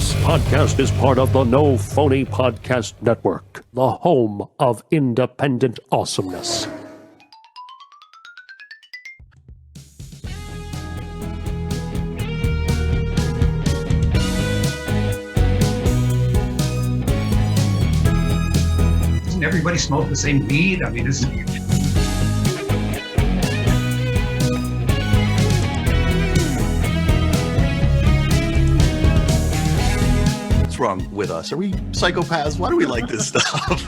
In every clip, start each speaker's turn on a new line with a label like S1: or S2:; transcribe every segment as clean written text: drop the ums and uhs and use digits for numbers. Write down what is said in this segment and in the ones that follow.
S1: This podcast is part of the No Phony Podcast Network, the home of independent awesomeness.
S2: Doesn't everybody smoke the same weed? I mean, this is...
S3: What's wrong with us? Are we psychopaths? Why do we like this stuff?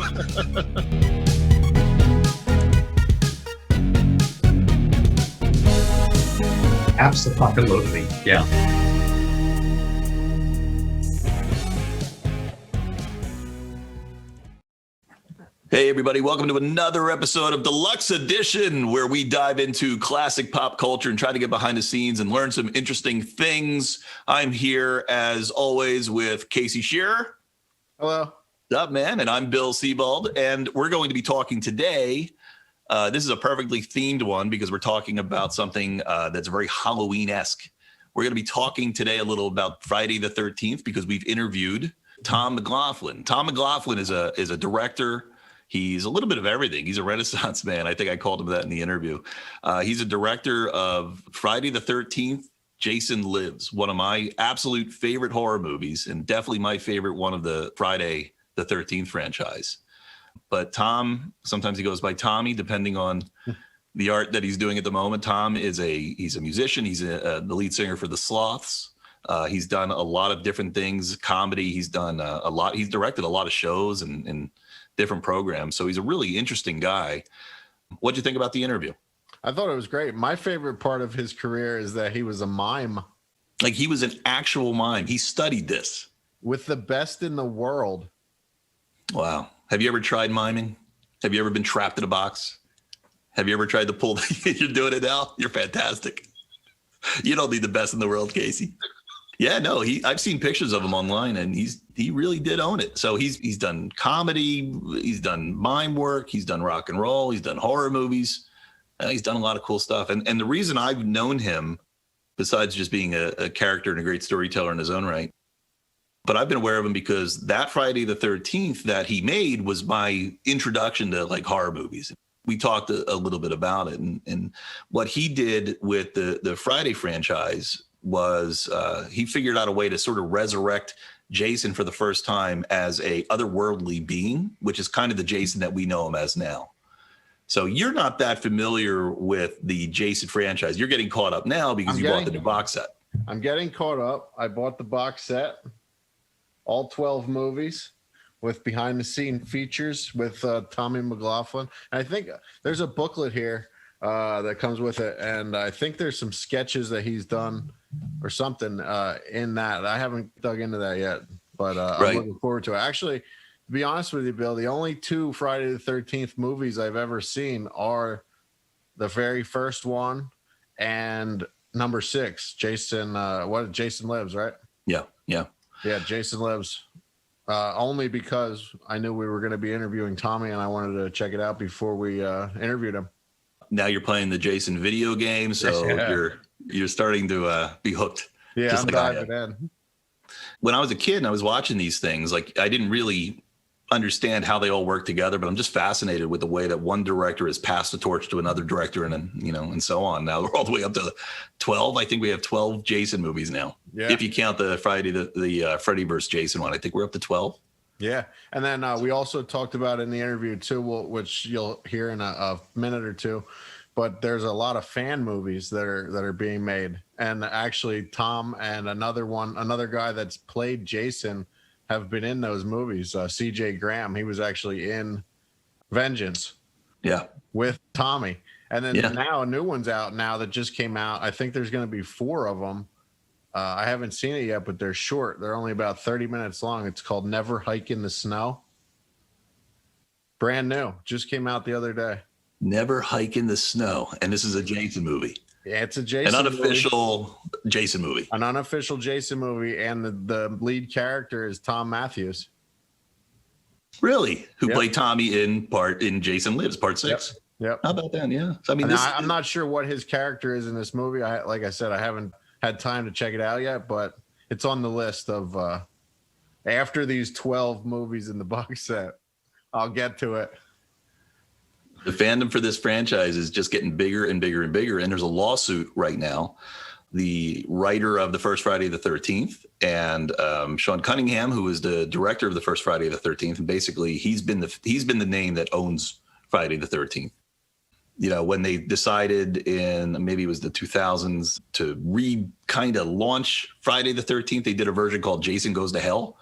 S2: Absolutely, yeah.
S3: Hey everybody, welcome to another episode of Deluxe Edition, where we dive into classic pop culture and try to get behind the scenes and learn some interesting things. I'm here as always with Casey Shearer.
S4: Hello.
S3: What's up, man? And I'm Bill Sebald, and we're going to be talking today. This is a perfectly themed one because we're talking about something that's very Halloween-esque. We're going to be talking today a little about Friday the 13th because we've interviewed Tom McLoughlin. Tom McLoughlin is a director. He's a little bit of everything. He's a Renaissance man. I think I called him that in the interview. He's a director of Friday the 13th, Jason Lives, one of my absolute favorite horror movies, and definitely my favorite one of the Friday the 13th franchise. But Tom, sometimes he goes by Tommy, depending on the art that he's doing at the moment. Tom he's a musician. He's the lead singer for the Sloths. He's done a lot of different things, comedy. He's done a lot. He's directed a lot of shows and different programs. So he's a really interesting guy. What'd you think about the interview?
S4: I thought it was great. My favorite part of his career is that he was a mime.
S3: Like he was an actual mime. He studied this.
S4: With the best in the world.
S3: Wow. Have you ever tried miming? Have you ever been trapped in a box? Have you ever tried to pull? You're doing it now? You're fantastic. You don't need the best in the world, Casey. Yeah, no, I've seen pictures of him online, and he really did own it. So he's done comedy, he's done mime work, he's done rock and roll, he's done horror movies, he's done a lot of cool stuff. And the reason I've known him, besides just being a character and a great storyteller in his own right, but I've been aware of him because that Friday the 13th that he made was my introduction to like horror movies. We talked a little bit about it, and what he did with the Friday franchise was he figured out a way to sort of resurrect Jason for the first time as a otherworldly being, which is kind of the Jason that we know him as now. So you're not that familiar with the Jason franchise. You're getting caught up now because you bought the new box set.
S4: I'm getting caught up. I bought the box set, all 12 movies with behind the scene features with Tommy McLoughlin. And I think there's a booklet here that comes with it. And I think there's some sketches that he's done or something in that. I haven't dug into that yet, but I'm looking forward to it. Actually, to be honest with you, Bill, the only two Friday the 13th movies I've ever seen are the very first one and number 6, Jason Lives, right?
S3: Yeah.
S4: Yeah, Jason Lives. Only because I knew we were going to be interviewing Tommy and I wanted to check it out before we interviewed him.
S3: Now you're playing the Jason video game, so you're starting to be hooked.
S4: Yeah,
S3: just
S4: I'm diving in.
S3: When I was a kid and I was watching these things, like I didn't really understand how they all work together, but I'm just fascinated with the way that one director has passed the torch to another director and then, and so on. Now we're all the way up to 12. I think we have 12 Jason movies now. Yeah. If you count the Friday, the Freddy vs. Jason one, I think we're up to 12.
S4: Yeah. And then we also talked about in the interview too, which you'll hear in a minute or two, but there's a lot of fan movies that are being made. And actually Tom and another guy that's played Jason have been in those movies. CJ Graham, he was actually in Vengeance.
S3: Yeah.
S4: With Tommy. And then now a new one's out now that just came out. I think there's going to be 4 of them. I haven't seen it yet, but they're short. They're only about 30 minutes long. It's called Never Hike in the Snow. Brand new. Just came out the other day.
S3: Never Hike in the Snow. And this is a Jason movie.
S4: Yeah, it's a Jason
S3: An unofficial Jason movie.
S4: An unofficial Jason movie. And the lead character is Tom Matthews.
S3: Really? Who played Tommy in Jason Lives, part 6?
S4: Yep.
S3: How about that? Yeah. So, I mean,
S4: I'm not sure what his character is in this movie. Like I said, I haven't had time to check it out yet, but it's on the list of after these 12 movies in the box set. I'll get to it.
S3: The fandom for this franchise is just getting bigger and bigger and bigger. And there's a lawsuit right now. The writer of the first Friday the 13th and Sean Cunningham, who is the director of the first Friday the 13th, and basically he's been the name that owns Friday the 13th. You know, when they decided in maybe it was the 2000s to kind of launch Friday the 13th, they did a version called Jason Goes to Hell.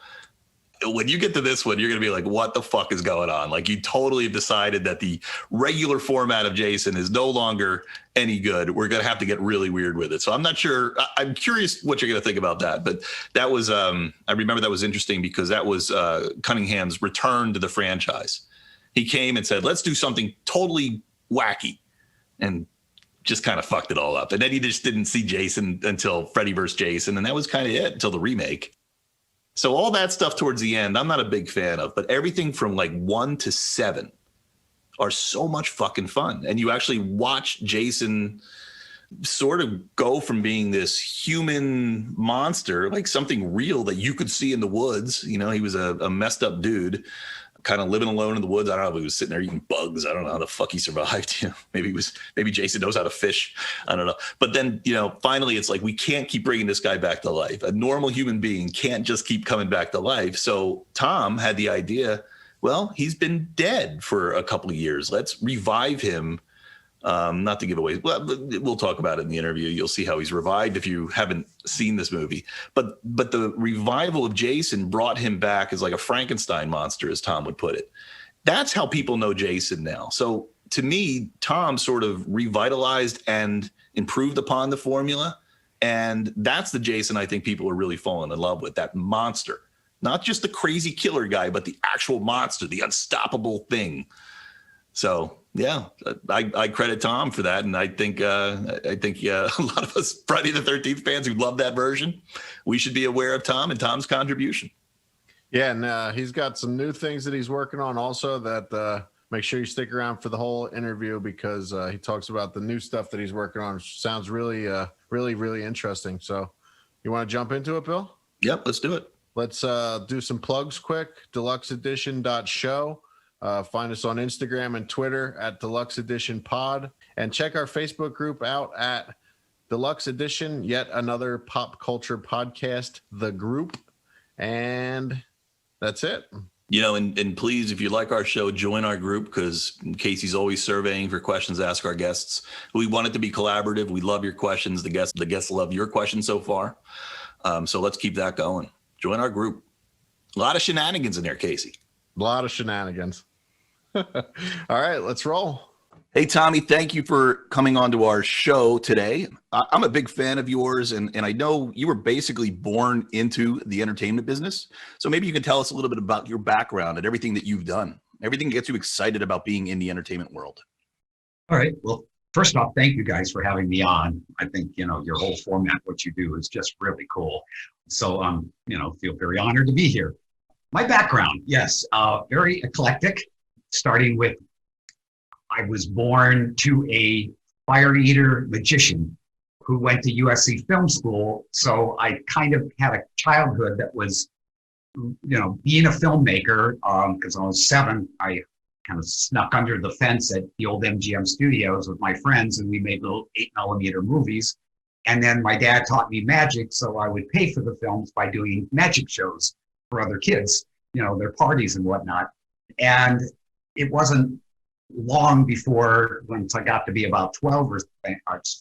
S3: When you get to this one, you're going to be like, what the fuck is going on? Like, you totally have decided that the regular format of Jason is no longer any good. We're going to have to get really weird with it. So I'm not sure. I'm curious what you're going to think about that. But that was, I remember that was interesting because that was Cunningham's return to the franchise. He came and said, let's do something totally wacky, and just kind of fucked it all up. And then he just didn't see Jason until Freddy vs. Jason. And that was kind of it until the remake. So all that stuff towards the end, I'm not a big fan of, but everything from like 1 to 7 are so much fucking fun. And you actually watch Jason sort of go from being this human monster, like something real that you could see in the woods. You know, he was a messed up dude, kind of living alone in the woods. I don't know if he was sitting there eating bugs. I don't know how the fuck he survived. You know, maybe Jason knows how to fish. I don't know. But then, you know, finally it's like, we can't keep bringing this guy back to life. A normal human being can't just keep coming back to life. So Tom had the idea, well, he's been dead for a couple of years. Let's revive him. Not to give away, well, we'll talk about it in the interview. You'll see how he's revived if you haven't seen this movie. But the revival of Jason brought him back as like a Frankenstein monster, as Tom would put it. That's how people know Jason now. So to me, Tom sort of revitalized and improved upon the formula. And that's the Jason I think people are really falling in love with, that monster. Not just the crazy killer guy, but the actual monster, the unstoppable thing. So yeah, I credit Tom for that, and I think a lot of us Friday the 13th fans who love that version, we should be aware of Tom and Tom's contribution.
S4: Yeah, and he's got some new things that he's working on also that make sure you stick around for the whole interview because he talks about the new stuff that he's working on. Sounds really, really interesting. So you want to jump into it, Bill?
S3: Yep, let's do it.
S4: Let's do some plugs quick. deluxeedition.show. Find us on Instagram and Twitter at Deluxe Edition Pod, and check our Facebook group out at Deluxe Edition, yet another pop culture podcast, The Group. And that's it.
S3: You know, and please, if you like our show, join our group because Casey's always surveying for questions to ask our guests. We want it to be collaborative. We love your questions. The guests love your questions so far. So let's keep that going. Join our group. A lot of shenanigans in there, Casey.
S4: A lot of shenanigans. All right, let's roll.
S3: Hey, Tommy, thank you for coming on to our show today. I'm a big fan of yours, and I know you were basically born into the entertainment business. So maybe you can tell us a little bit about your background and everything that you've done, everything that gets you excited about being in the entertainment world.
S5: All right. Well, first off, thank you guys for having me on. I think, you know, your whole format, what you do is just really cool. So, you know, feel very honored to be here. My background, yes, very eclectic. Starting with, I was born to a fire eater magician who went to USC Film School. So I kind of had a childhood that was, you know, being a filmmaker. Because when I was 7, I kind of snuck under the fence at the old MGM studios with my friends, and we made little 8mm movies. And then my dad taught me magic, so I would pay for the films by doing magic shows for other kids, you know, their parties and whatnot. And it wasn't long before, once I got to be about 12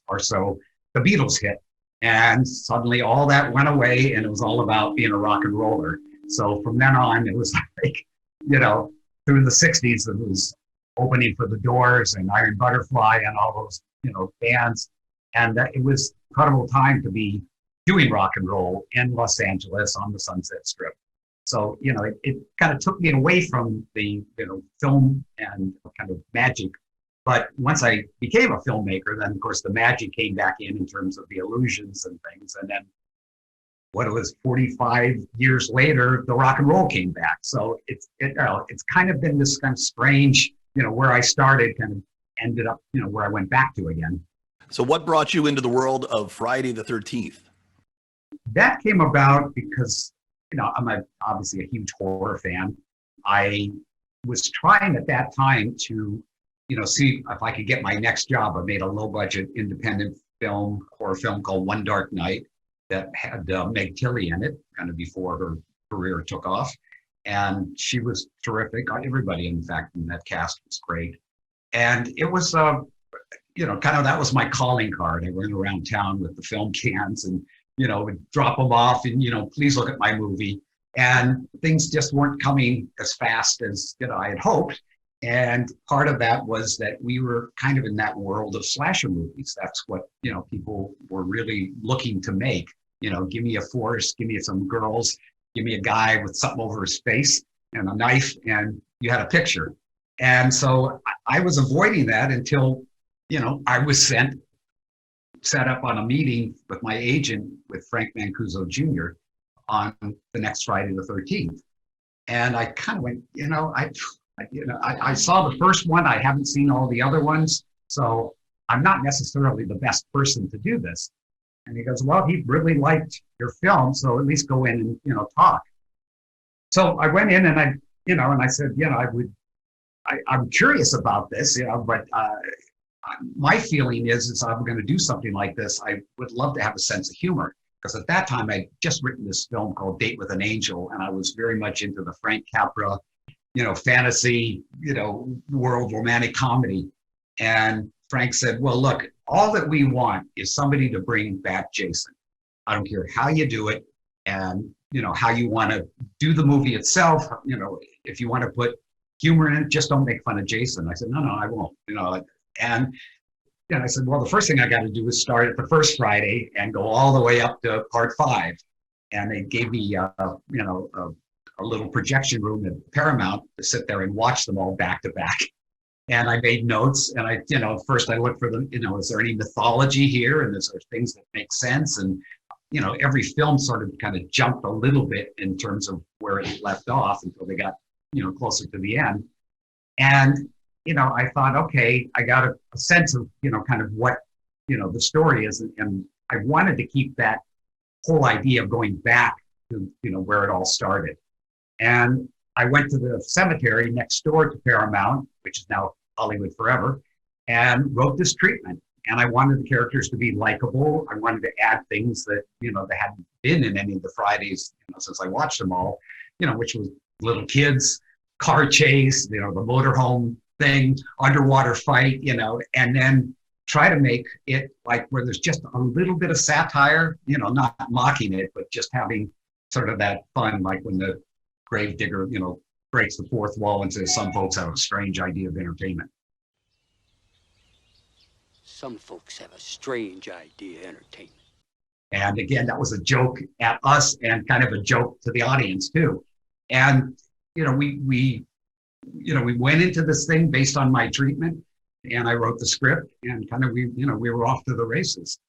S5: or so, the Beatles hit. And suddenly all that went away, and it was all about being a rock and roller. So from then on, it was like, you know, through the 60s, it was opening for the Doors and Iron Butterfly and all those, you know, bands. And it was an incredible time to be doing rock and roll in Los Angeles on the Sunset Strip. So, you know, it kind of took me away from the, you know, film and kind of magic. But once I became a filmmaker, then of course the magic came back in terms of the illusions and things. And then what it was 45 years later, the rock and roll came back. So it's kind of been this kind of strange, you know, where I started kind of ended up, you know, where I went back to again.
S3: So what brought you into the world of Friday the 13th?
S5: That came about because obviously a huge horror fan. I was trying at that time to, see if I could get my next job. I made a low budget independent horror film called One Dark Night that had Meg Tilly in it, kind of before her career took off. And she was terrific. Everybody, in fact, in that cast was great. And it was, kind of that was my calling card. I went around town with the film cans and, would drop them off and, please look at my movie. And things just weren't coming as fast as I had hoped. And part of that was that we were kind of in that world of slasher movies. That's what, people were really looking to make. Give me a forest, give me some girls, give me a guy with something over his face and a knife, and you had a picture. And so I was avoiding that until, I was set up on a meeting with my agent, with Frank Mancuso Jr., on the next Friday the 13th. And I kind of went, I saw the first one. I haven't seen all the other ones. So I'm not necessarily the best person to do this. And he goes, well, he really liked your film, so at least go in and, talk. So I went in and I said, I'm curious about this, but my feeling is if I'm going to do something like this, I would love to have a sense of humor. Because at that time, I'd just written this film called Date with an Angel, and I was very much into the Frank Capra, fantasy, world, romantic comedy. And Frank said, well, look, all that we want is somebody to bring back Jason. I don't care how you do it and, how you want to do the movie itself. If you want to put humor in it, just don't make fun of Jason. I said, no, I won't, and I said, well, the first thing I got to do is start at the first Friday and go all the way up to part 5. And they gave me, a little projection room at Paramount to sit there and watch them all back to back. And I made notes, and first I looked for them, is there any mythology here? And is there things that make sense? And, every film sort of kind of jumped a little bit in terms of where it left off until they got, closer to the end. And, I thought, okay, I got a sense of, kind of what, the story is. And I wanted to keep that whole idea of going back to, where it all started. And I went to the cemetery next door to Paramount, which is now Hollywood Forever, and wrote this treatment. And I wanted the characters to be likable. I wanted to add things that, that hadn't been in any of the Fridays, since I watched them all, which was little kids, car chase, the motorhome thing, underwater fight, and then try to make it like where there's just a little bit of satire, not mocking it, but just having sort of that fun, like when the gravedigger, breaks the fourth wall and says some folks have a strange idea of entertainment.
S6: Some folks have a strange idea of entertainment.
S5: And again, that was a joke at us and kind of a joke to the audience too. And, we went into this thing based on my treatment, and I wrote the script, and kind of we were off to the races.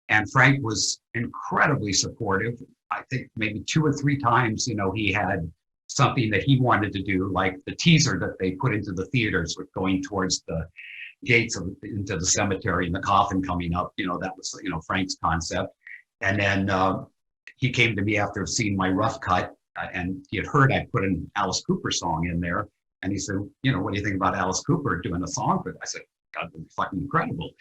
S5: And Frank was incredibly supportive. I think maybe 2 or 3 times, he had something that he wanted to do, like the teaser that they put into the theaters with going towards the gates into the cemetery and the coffin coming up. That was, Frank's concept. And then he came to me after seeing my rough cut, and he had heard I put an Alice Cooper song in there. And he said, what do you think about Alice Cooper doing a song for it? I said, God, that's fucking incredible.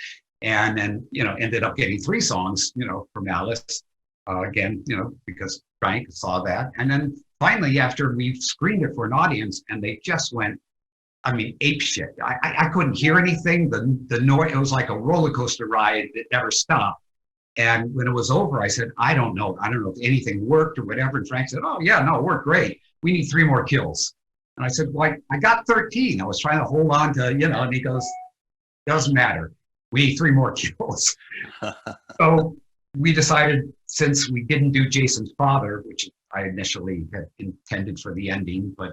S5: And then, ended up getting 3 songs, from Alice, again, because Frank saw that. And then finally, after we screened it for an audience, and they just went, ape shit. I couldn't hear anything. The noise, it was like a roller coaster ride that never stopped. And when it was over, I said, I don't know if anything worked or whatever. And Frank said, oh yeah, no, it worked great. We need 3 more kills. And I said, well, I got 13. I was trying to hold on to, and he goes, doesn't matter. We need 3 more kills. So we decided, since we didn't do Jason's father, which I initially had intended for the ending, but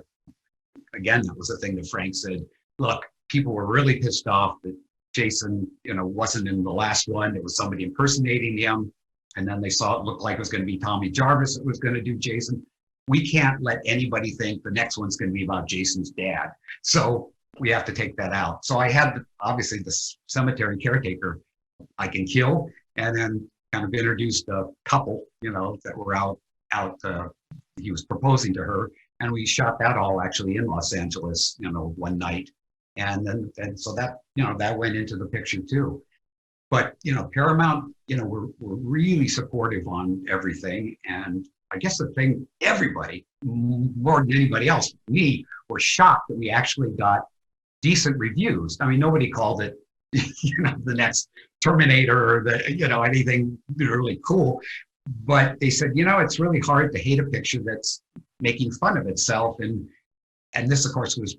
S5: again, that was the thing that Frank said, look, people were really pissed off that Jason, wasn't in the last one. It was somebody impersonating him. And then they saw it looked like it was going to be Tommy Jarvis that was going to do Jason. We can't let anybody think the next one's going to be about Jason's dad. So we have to take that out. So I had, obviously, the cemetery caretaker I can kill, and then kind of introduced a couple, that were out, he was proposing to her. And we shot that all actually in Los Angeles, one night. And so that, that went into the picture too. But, Paramount, we're really supportive on everything. And I guess the thing, everybody, more than anybody else, me, were shocked that we actually got decent reviews. I mean, nobody called it, the next Terminator or anything really cool. But they said, it's really hard to hate a picture that's making fun of itself. And this, of course, was,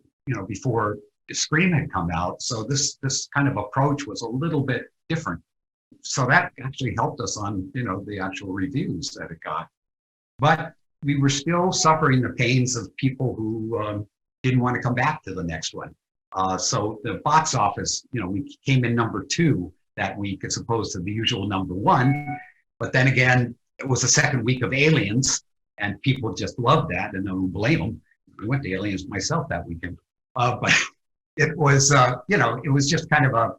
S5: before Scream had come out. So this kind of approach was a little bit different. So that actually helped us on, the actual reviews that it got. But we were still suffering the pains of people who didn't want to come back to the next one. So the box office, we came in number 2 that week as opposed to the usual number 1. But then again, it was the second week of Aliens, and people just loved that, and I don't blame them. I went to Aliens myself that weekend. But it was, it was just kind of a,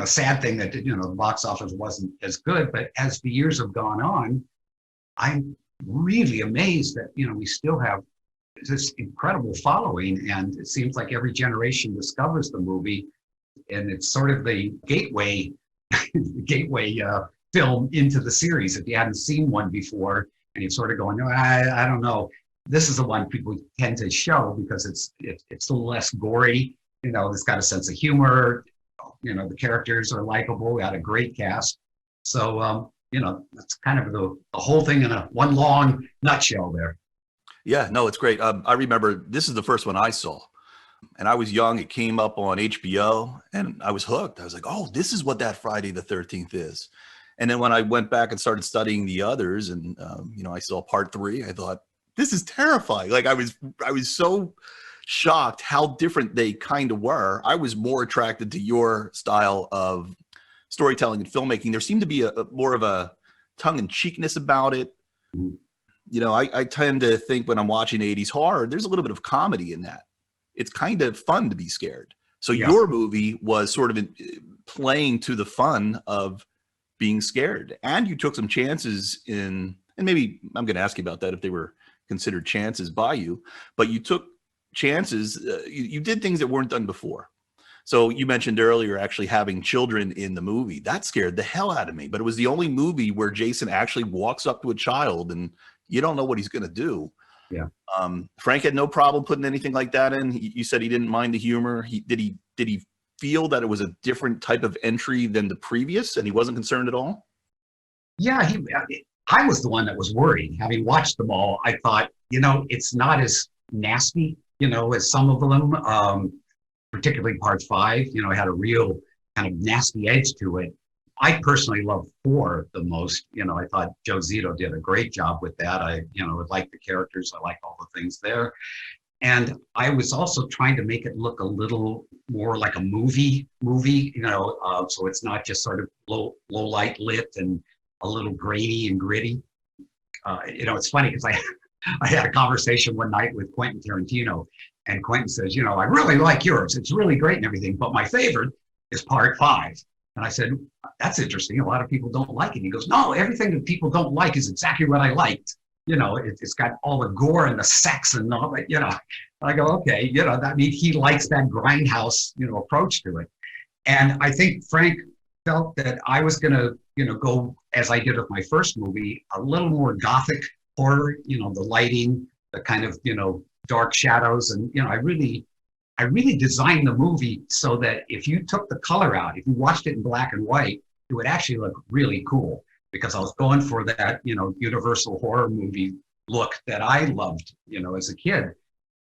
S5: sad thing that, the box office wasn't as good. But as the years have gone on, I'm really amazed that, we still have this incredible following, and it seems like every generation discovers the movie, and it's sort of the gateway film into the series. If you hadn't seen one before and you're sort of going, no, I don't know, this is the one people tend to show because it's a little less gory. It's got a sense of humor. The characters are likable. We had a great cast. So, that's kind of the whole thing in one long nutshell there.
S3: Yeah, no, it's great. I remember this is the first one I saw, and I was young. It came up on HBO, and I was hooked. I was like, oh, this is what that Friday the 13th is. And then when I went back and started studying the others, and I saw part 3, I thought, this is terrifying. Like I was so shocked how different they kind of were. I was more attracted to your style of storytelling and filmmaking. There seemed to be a more of a tongue-in-cheekness about it. I tend to think when I'm watching 80s horror, there's a little bit of comedy in that. It's kind of fun to be scared. So your movie was sort of playing to the fun of being scared. And you took some chances and maybe I'm going to ask you about that if they were considered chances by you, but you took chances. You did things that weren't done before. So you mentioned earlier actually having children in the movie. That scared the hell out of me, but it was the only movie where Jason actually walks up to a child and you don't know what he's going to do.
S5: Yeah.
S3: Frank had no problem putting anything like that in. You said he didn't mind the humor. Did he feel that it was a different type of entry than the previous and he wasn't concerned at all?
S5: Yeah, I was the one that was worried. Having watched them all, I thought, it's not as nasty, as some of them, particularly part 5, it had a real kind of nasty edge to it. I personally love 4 the most. I thought Joe Zito did a great job with that. I liked the characters. I liked all the things there. And I was also trying to make it look a little more like a movie, so it's not just sort of low light lit and a little grainy and gritty. It's funny because I had a conversation one night with Quentin Tarantino, and Quentin says, I really like yours. It's really great and everything, but my favorite is part 5. And I said, that's interesting. A lot of people don't like it. He goes, no, everything that people don't like is exactly what I liked. It's got all the gore and the sex and all that, I go, okay, that means he likes that grindhouse, approach to it. And I think Frank felt that I was going to, go, as I did with my first movie, a little more gothic horror, the lighting, the kind of, dark shadows. And, I really designed the movie so that if you took the color out, if you watched it in black and white, it would actually look really cool, because I was going for that, universal horror movie look that I loved, as a kid.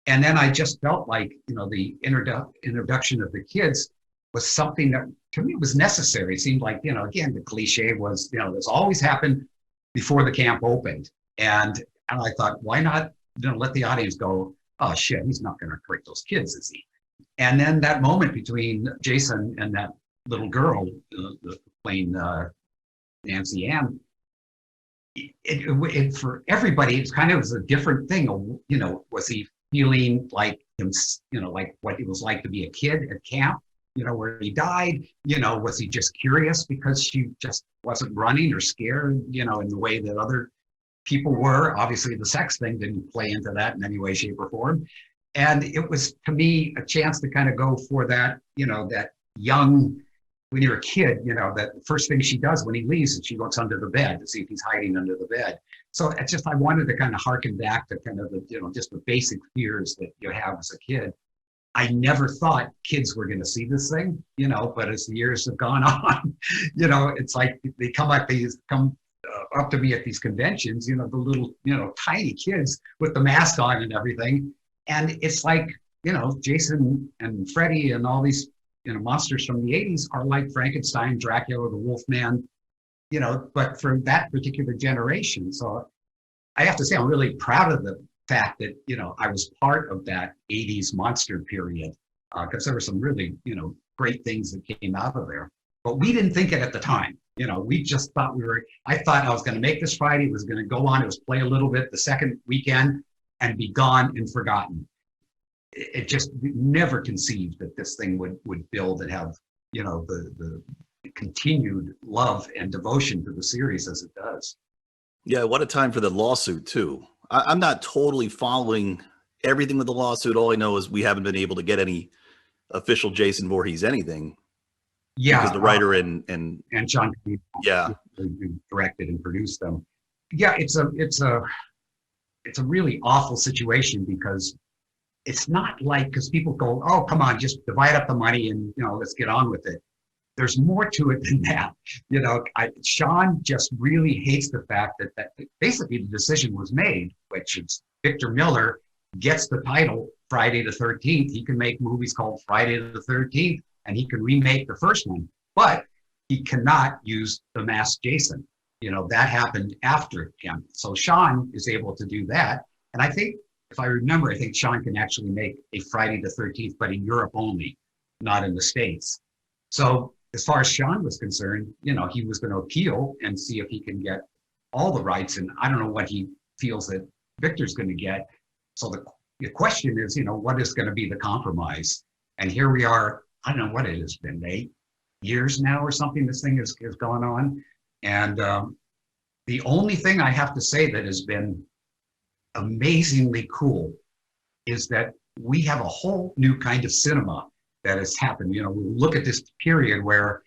S5: And then I just felt like, the introduction of the kids was something that to me was necessary. It seemed like, again, the cliche was, this always happened before the camp opened. And I thought, why not, let the audience go, oh shit, he's not going to hurt those kids, is he? And then that moment between Jason and that little girl playing Nancy Ann, it for everybody, it's kind of a different thing. Was he feeling like him, like what it was like to be a kid at camp, where he died? Was he just curious because she just wasn't running or scared, in the way that other people were. Obviously, the sex thing didn't play into that in any way, shape, or form. And it was, to me, a chance to kind of go for that, that young, when you're a kid, that the first thing she does when he leaves is she looks under the bed to see if he's hiding under the bed. So it's just, I wanted to kind of harken back to kind of the, just the basic fears that you have as a kid. I never thought kids were going to see this thing, but as the years have gone on, it's like they come up to me at these conventions, the little, tiny kids with the mask on and everything. And it's like, Jason and Freddy and all these, monsters from the 80s are like Frankenstein, Dracula, the Wolfman, but for that particular generation. So I have to say, I'm really proud of the fact that, I was part of that 80s monster period, because there were some really, great things that came out of there. But we didn't think it at the time. We just thought I thought I was going to make this Friday. It was going to go on. It was play a little bit the second weekend and be gone and forgotten. It just never conceived that this thing would build and have, the continued love and devotion to the series as it does.
S3: Yeah, what a time for the lawsuit too. I'm not totally following everything with the lawsuit. All I know is we haven't been able to get any official Jason Voorhees anything.
S5: Yeah,
S3: because the writer and
S5: John,
S3: yeah,
S5: directed and produced them. Yeah, it's a really awful situation, because it's not like, because people go, oh, come on, just divide up the money and, let's get on with it. There's more to it than that. Sean just really hates the fact that basically the decision was made, which is Victor Miller gets the title Friday the 13th. He can make movies called Friday the 13th, and he can remake the first one, but he cannot use the masked Jason. That happened after him. So Sean is able to do that. And I think, if I remember, I think Sean can actually make a Friday the 13th, but in Europe only, not in the States. So as far as Sean was concerned, he was going to appeal and see if he can get all the rights. And I don't know what he feels that Victor's going to get. So the question is, what is going to be the compromise? And here we are, I don't know what it has been, 8 years now or something this thing has gone on. And the only thing I have to say that has been amazingly cool is that we have a whole new kind of cinema that has happened. We look at this period where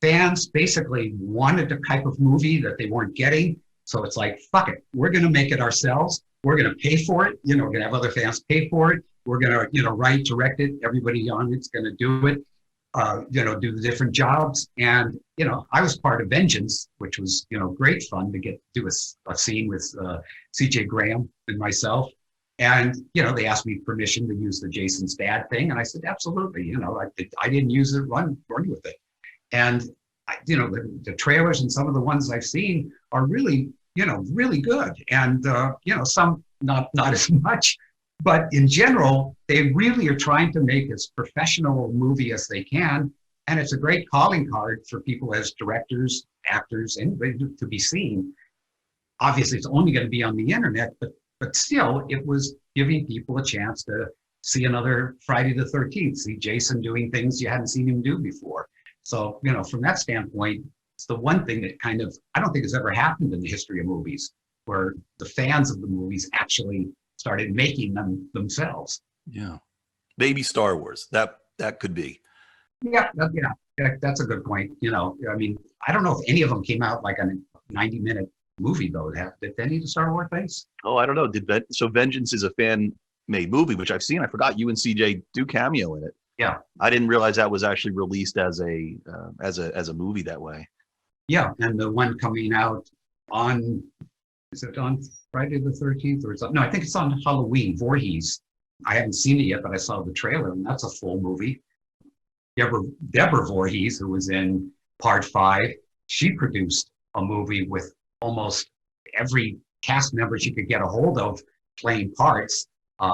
S5: fans basically wanted a type of movie that they weren't getting. So it's like, fuck it, we're going to make it ourselves. We're going to pay for it. We're going to have other fans pay for it. We're going to, write, direct it. Everybody on it's going to do it. Do the different jobs. And, I was part of Vengeance, which was, great fun to do a scene with CJ Graham and myself. And, they asked me permission to use the Jason's dad thing. And I said, absolutely. I didn't use it, run with it. And, the trailers and some of the ones I've seen are really, really good. And, some not as much. But in general, they really are trying to make as professional a movie as they can. And it's a great calling card for people as directors, actors, anybody to be seen. Obviously, it's only going to be on the internet, but still, it was giving people a chance to see another Friday the 13th, see Jason doing things you hadn't seen him do before. So, from that standpoint, it's the one thing that kind of, I don't think has ever happened in the history of movies, where the fans of the movies actually started making them themselves.
S3: Yeah, maybe Star Wars. That could be.
S5: Yeah, that's a good point. I don't know if any of them came out like a 90-minute movie though. Did any of the Star Wars things?
S3: Oh, I don't know. So Vengeance is a fan-made movie, which I've seen. I forgot you and CJ do cameo in it.
S5: Yeah,
S3: I didn't realize that was actually released as a movie that way.
S5: Yeah, and the one coming out is it on Friday the 13th or something? No, I think it's on Halloween, Voorhees. I haven't seen it yet, but I saw the trailer, and that's a full movie. Deborah Voorhees, who was in Part 5, she produced a movie with almost every cast member she could get a hold of playing parts,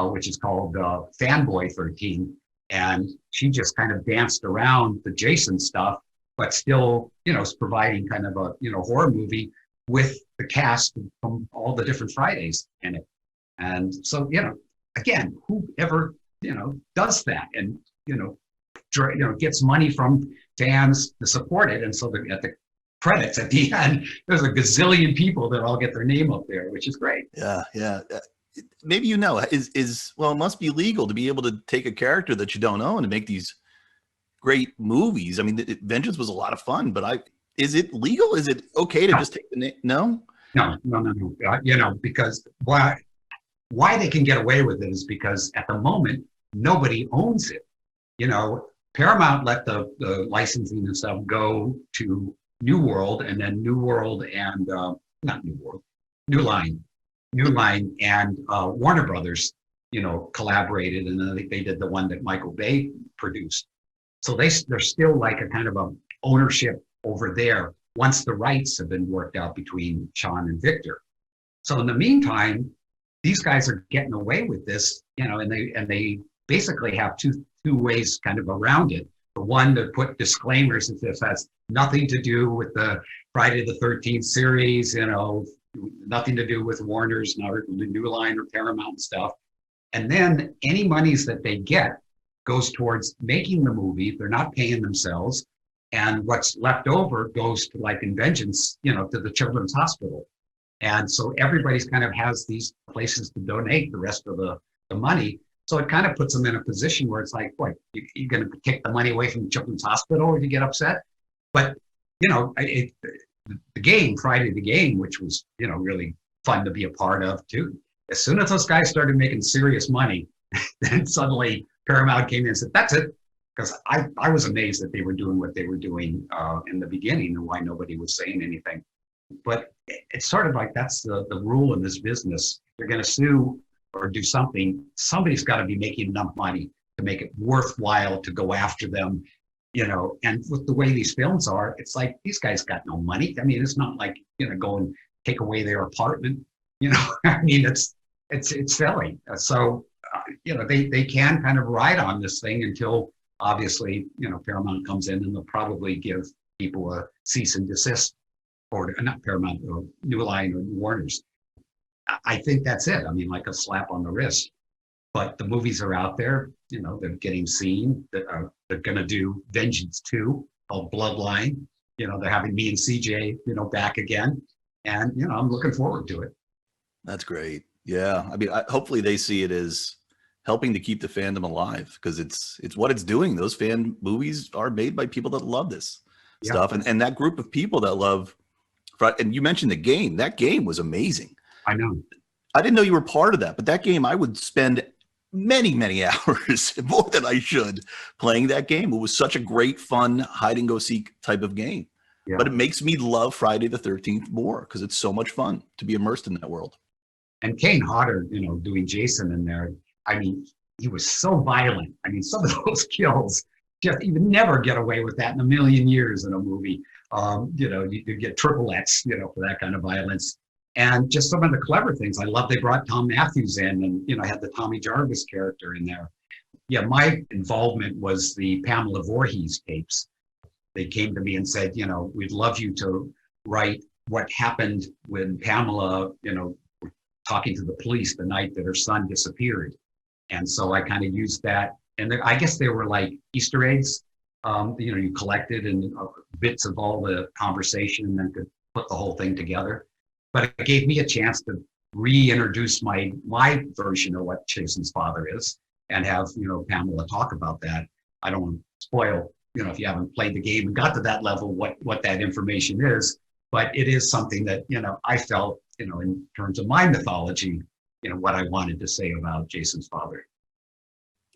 S5: which is called Fanboy 13. And she just kind of danced around the Jason stuff, but still, is providing kind of a, horror movie with the cast from all the different Fridays in it. And so, again, whoever, does that and, gets money from fans to support it. And so at the credits at the end. There's a gazillion people that all get their name up there, which is great.
S3: Yeah, yeah. Maybe well, it must be legal to be able to take a character that you don't own and make these great movies. I mean, Vengeance was a lot of fun, but is it legal? Is it okay to just take the name? No?
S5: No. Because why they can get away with it is because at the moment, nobody owns it. Paramount let the licensing and stuff go to New World, and then New World and not New World, New Line and Warner Brothers, collaborated, and then they did the one that Michael Bay produced. So they're still like a kind of a ownership over there once the rights have been worked out between Sean and Victor. So in the meantime, these guys are getting away with this, and they basically have two ways kind of around it. The one to put disclaimers that this has nothing to do with the Friday the 13th series, nothing to do with Warner's, nor the New Line or Paramount stuff. And then any monies that they get goes towards making the movie. They're not paying themselves. And what's left over goes to, like in Vengeance, to the Children's Hospital. And so everybody's kind of has these places to donate the rest of the money. So it kind of puts them in a position where it's like, boy, you're going to take the money away from the Children's Hospital if you get upset. But, the game, Friday the Game, which was, really fun to be a part of too. As soon as those guys started making serious money, then suddenly Paramount came in and said, that's it. Because I was amazed that they were doing what they were doing in the beginning and why nobody was saying anything. But it's sort of like that's the rule in this business. They're going to sue or do something. Somebody's got to be making enough money to make it worthwhile to go after them, and with the way these films are, it's like these guys got no money. I mean, it's not like, go and take away their apartment, I mean, it's silly. So, they can kind of ride on this thing until obviously, Paramount comes in and they'll probably give people a cease and desist, or not Paramount, or New Line or Warner's. I think that's it. I mean, like a slap on the wrist. But the movies are out there, they're getting seen. They're going to do Vengeance 2 called Bloodline. They're having me and CJ, back again. And, I'm looking forward to it.
S3: That's great. Yeah. I mean, hopefully they see it as helping to keep the fandom alive, because it's what it's doing. Those fan movies are made by people that love this stuff. And that group of people that love, and you mentioned the game, that game was amazing.
S5: I know.
S3: I didn't know you were part of that, but that game, I would spend many, many hours, more than I should, playing that game. It was such a great, fun hide and go seek type of game. Yeah. But it makes me love Friday the 13th more because it's so much fun to be immersed in that world.
S5: And Kane Hodder, doing Jason in there, I mean, he was so violent. I mean, some of those kills, just you would never get away with that in a million years in a movie. You get triple X, for that kind of violence. And just some of the clever things. I love they brought Tom Matthews in and, had the Tommy Jarvis character in there. Yeah, my involvement was the Pamela Voorhees tapes. They came to me and said, we'd love you to write what happened when Pamela, talking to the police the night that her son disappeared. And so I kind of used that. And I guess they were like Easter eggs, you collected and bits of all the conversation and then could put the whole thing together. But it gave me a chance to reintroduce my version of what Jason's father is and have, Pamela talk about that. I don't want to spoil, if you haven't played the game and got to that level, what that information is. But it is something that, I felt, in terms of my mythology, what I wanted to say about Jason's father.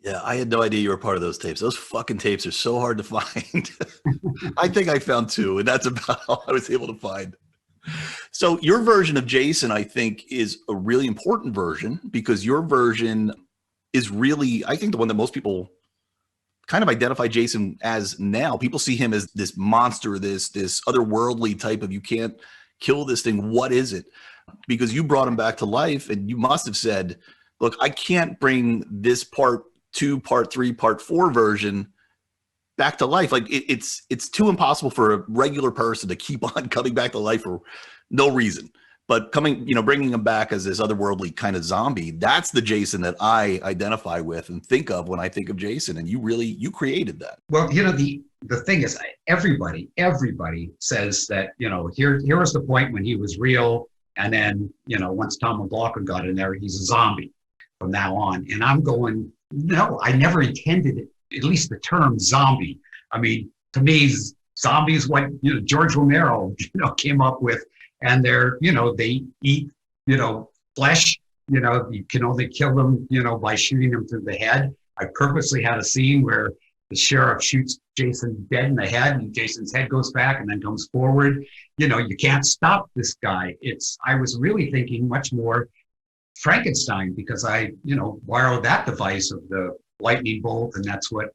S3: Yeah, I had no idea you were part of those tapes. Those fucking tapes are so hard to find. I think I found 2, and that's about all I was able to find. So your version of Jason, I think, is a really important version because your version is really, I think, the one that most people kind of identify Jason as now. People see him as this monster, this otherworldly type of, you can't kill this thing. What is it? Because you brought him back to life, and you must have said, look, I can't bring this part 2, part 3, part 4 version back to life. Like it's too impossible for a regular person to keep on coming back to life for no reason. But bringing him back as this otherworldly kind of zombie, that's the Jason that I identify with and think of when I think of Jason. And you created that.
S5: Well, the the thing is, everybody says that, here was the point when he was real. And then, once Tom McLoughlin got in there, he's a zombie from now on. And I'm going, no, I never intended it, at least the term zombie. I mean, to me, zombie is what, George Romero, came up with. And they're, they eat, flesh, you can only kill them, by shooting them through the head. I purposely had a scene where the sheriff shoots Jason dead in the head and Jason's head goes back and then comes forward. You can't stop this guy. I was really thinking much more Frankenstein, because I, borrowed that device of the lightning bolt, and that's what,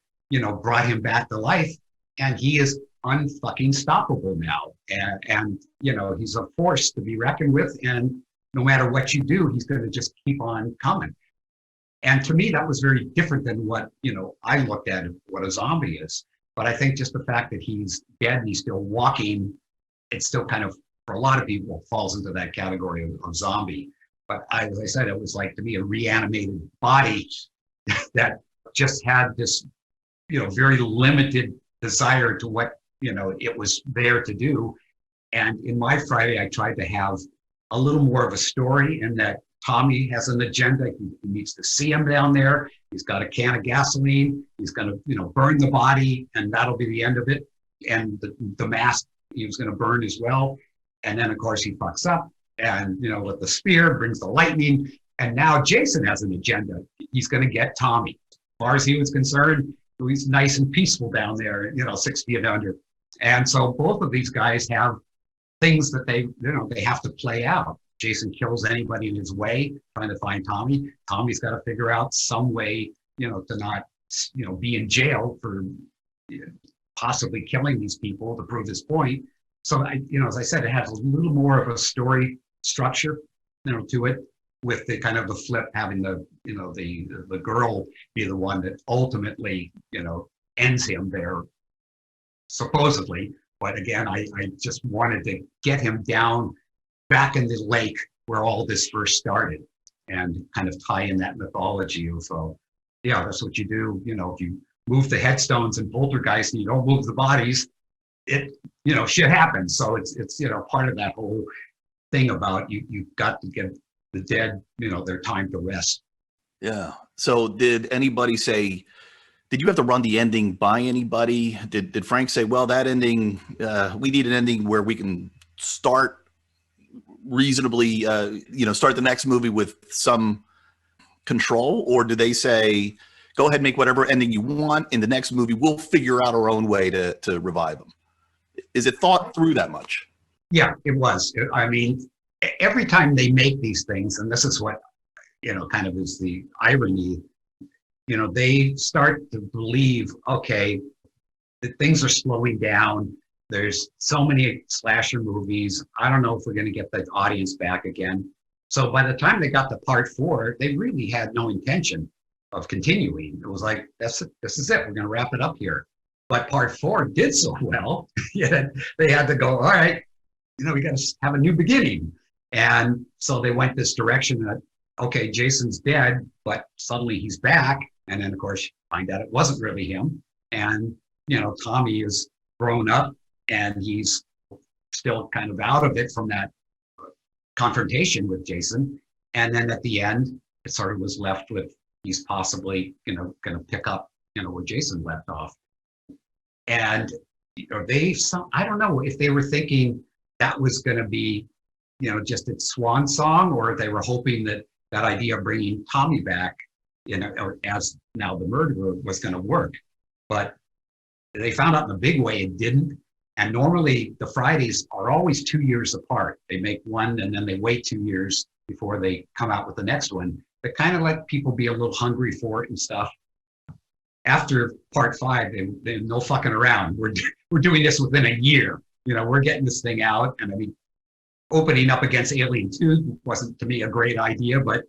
S5: brought him back to life. And he is unfucking stoppable now. And he's a force to be reckoned with. And no matter what you do, he's going to just keep on coming. And to me, that was very different than what, I looked at what a zombie is. But I think just the fact that he's dead and he's still walking, it's still kind of, for a lot of people, falls into that category of zombie. But as I said, it was like, to me, a reanimated body that just had this, very limited desire to what, it was there to do. And in my Friday, I tried to have a little more of a story, in that Tommy has an agenda. He needs to see him down there. He's got a can of gasoline. He's going to, burn the body, and that'll be the end of it. And the mask he was going to burn as well. And then, of course, he fucks up, and, with the spear brings the lightning. And now Jason has an agenda. He's going to get Tommy. As far as he was concerned, he's nice and peaceful down there, 6 feet under. And so both of these guys have things that they have to play out. Jason kills anybody in his way, trying to find Tommy. Tommy's got to figure out some way, to not, be in jail for possibly killing these people to prove his point. So, as I said, it has a little more of a story structure, to it, with the kind of the flip, having the girl be the one that ultimately, ends him there, supposedly. But again, I just wanted to get him down back in the lake where all this first started, and kind of tie in that mythology of, that's what you do. If you move the headstones in Poltergeist and you don't move the bodies, it, shit happens. So it's part of that whole thing about you've got to give the dead, their time to rest.
S3: Yeah. So did anybody say, did you have to run the ending by anybody? Did Frank say, well, that ending, we need an ending where we can start reasonably, start the next movie with some control? Or do they say, go ahead and make whatever ending you want, in the next movie we'll figure out our own way to revive them? Is it thought through that much?
S5: Yeah, it was. I mean, every time they make these things, and this is what, kind of is the irony, they start to believe, okay, that things are slowing down. There's so many slasher movies. I don't know if we're going to get the audience back again. So by the time they got to part 4, they really had no intention of continuing. It was like, this is it. We're going to wrap it up here. But part 4 did so well. They had to go, all right, we got to have a new beginning. And so they went this direction that, okay, Jason's dead, but suddenly he's back. And then, of course, find out it wasn't really him. And, Tommy is grown up and he's still kind of out of it from that confrontation with Jason. And then at the end, it sort of was left with, he's possibly, going to pick up, where Jason left off. And I don't know if they were thinking that was going to be, just its swan song, or if they were hoping that idea of bringing Tommy back, or as now the murderer, was going to work. But they found out in a big way it didn't. And normally the Fridays are always 2 years apart. They make one and then they wait 2 years before they come out with the next one. They kind of let people be a little hungry for it and stuff. After part 5, they no fucking around. We're doing this within a year. We're getting this thing out. And I mean, opening up against Alien 2 wasn't, to me, a great idea, but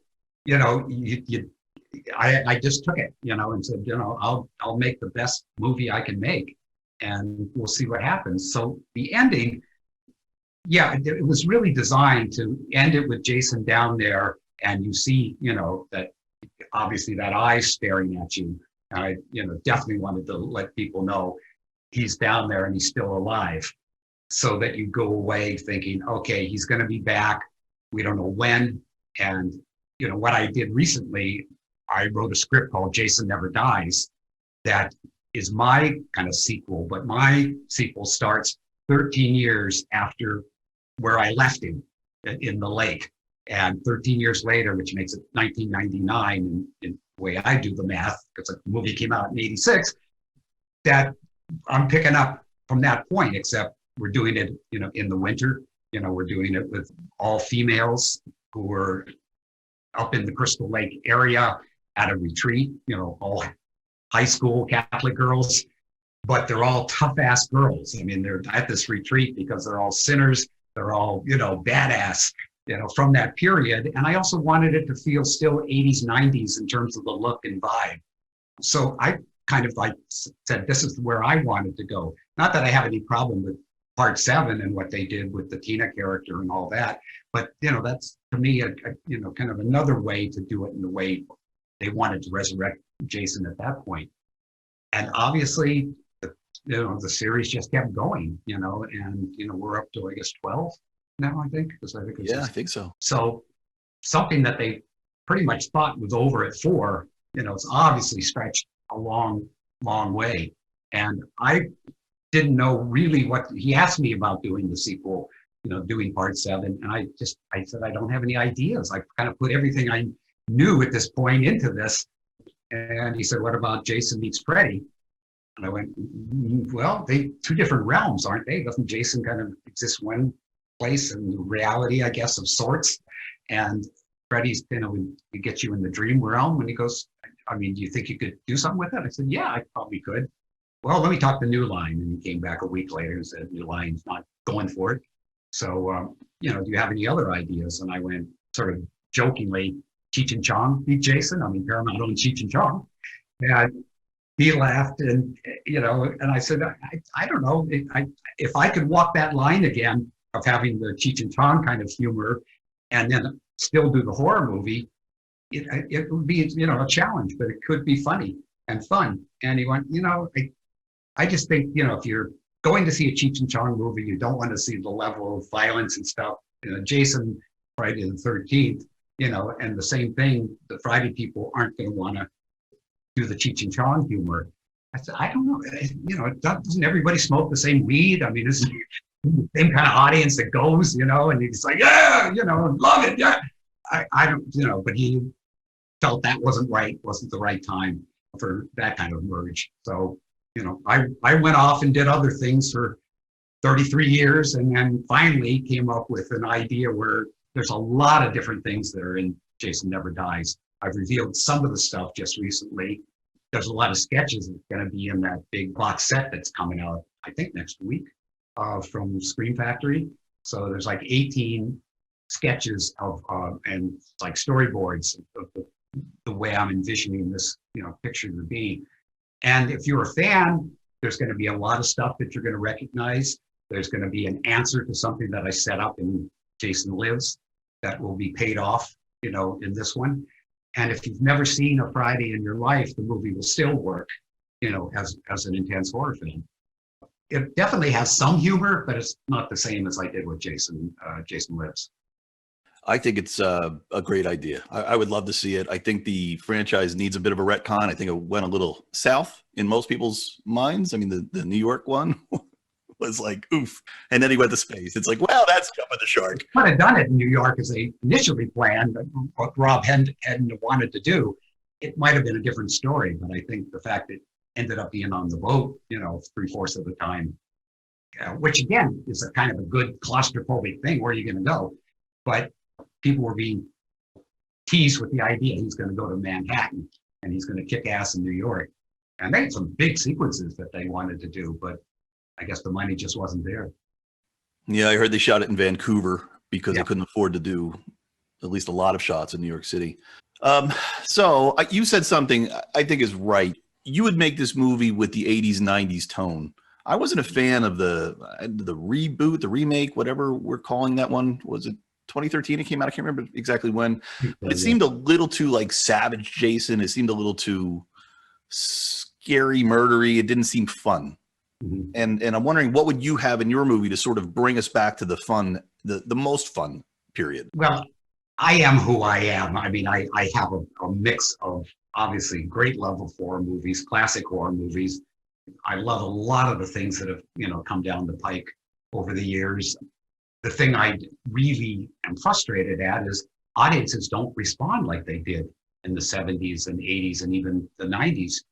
S5: I just took it, and said, I'll make the best movie I can make, and we'll see what happens. So the ending, it was really designed to end it with Jason down there, and you see, that obviously that eye staring at you. I, definitely wanted to let people know he's down there and he's still alive, so that you go away thinking, okay, he's going to be back. We don't know when. And, you know, what I did recently, I wrote a script called Jason Never Dies that is my kind of sequel, but my sequel starts 13 years after where I left him in the lake. And 13 years later, which makes it 1999, in the way I do the math, because the movie came out in 86, that I'm picking up from that point, except we're doing it, you know, in the winter. You know, we're doing it with all females who were up in the Crystal Lake area at a retreat, you know, all high school Catholic girls, but they're all tough ass girls. I mean, they're at this retreat because they're all sinners. They're all, you know, badass, you know, from that period. And I also wanted it to feel still 80s, 90s in terms of the look and vibe. So I kind of like said, this is where I wanted to go. Not that I have any problem with part 7 and what they did with the Tina character and all that, but, you know, that's to me, you know, kind of another way to do it in the way they wanted to resurrect Jason at that point. And obviously, you know, the series just kept going, you know, and, you know, we're up to, I guess, 12 now, I think. Because I think it's
S3: I think so.
S5: So something that they pretty much thought was over at 4, you know, it's obviously stretched a long, long way. And I didn't know really what he asked me about doing the sequel, you know, doing part 7. And I said, I don't have any ideas. I kind of put everything I knew at this point into this. And he said, what about Jason Meets Freddy? And I went, well, they 2 different realms, aren't they? Doesn't Jason kind of exist one place in reality, I guess, of sorts? And Freddy's, you know, he gets you in the dream realm. And he goes, I mean, do you think you could do something with it? I said, yeah, I probably could. Well, let me talk to New Line. And he came back a week later and said, New Line's not going for it. So, you know, do you have any other ideas? And I went sort of jokingly, Cheech and Chong beat Jason. I mean, Paramount owned Cheech and Chong. And he laughed, and, you know, and I said, I don't know. If I could walk that line again of having the Cheech and Chong kind of humor and then still do the horror movie, it would be, you know, a challenge, but it could be funny and fun. And he went, you know, I just think, you know, if you're going to see a Cheech and Chong movie, you don't want to see the level of violence and stuff. You know, Jason, Friday the 13th, you know, and the same thing, the Friday people aren't going to want to do the Cheech and Chong humor. I said, I don't know, you know, doesn't everybody smoke the same weed? I mean, isn't the same kind of audience that goes, you know, and he's like, yeah, you know, love it, yeah. I don't, you know, but he felt that wasn't the right time for that kind of merge. So, you know, I went off and did other things for 33 years and then finally came up with an idea where there's a lot of different things that are in Jason Never Dies. I've revealed some of the stuff just recently. There's a lot of sketches that's going to be in that big box set that's coming out, I think, next week from Scream Factory. So there's like 18 sketches of and like storyboards of the way I'm envisioning this, you know, picture to be. And if you're a fan, there's going to be a lot of stuff that you're going to recognize. There's going to be an answer to something that I set up in Jason Lives that will be paid off, you know, in this one. And if you've never seen a Friday in your life, the movie will still work, you know, as an intense horror film. It definitely has some humor, but it's not the same as I did with Jason Lives.
S3: I think it's a great idea. I would love to see it. I think the franchise needs a bit of a retcon. I think it went a little south in most people's minds. I mean, the New York one was like, oof. And then he went to space. It's like, well, that's jumping the shark.
S5: Might have done it in New York as they initially planned, what Rob hadn't wanted to do. It might have been a different story, but I think the fact that it ended up being on the boat, you know, 3/4 of the time, which again is a kind of a good claustrophobic thing. Where are you going to go? But people were being teased with the idea he's going to go to Manhattan and he's going to kick ass in New York. And they had some big sequences that they wanted to do, but I guess the money just wasn't there.
S3: Yeah, I heard they shot it in Vancouver because they couldn't afford to do at least a lot of shots in New York City. So you said something I think is right. You would make this movie with the 80s, 90s tone. I wasn't a fan of the reboot, the remake, whatever we're calling that one. Was it 2013 it came out? I can't remember exactly when. But it seemed a little too like Savage Jason. It seemed a little too scary, murdery. It didn't seem fun.
S5: Mhm.
S3: And I'm wondering, what would you have in your movie to sort of bring us back to the fun, the most fun period?
S5: Well, I am who I am. I mean, I have a mix of obviously great love of horror movies, classic horror movies. I love a lot of the things that have, come down the pike over the years. The thing I really am frustrated at is audiences don't respond like they did in the 70s and 80s and even the 90s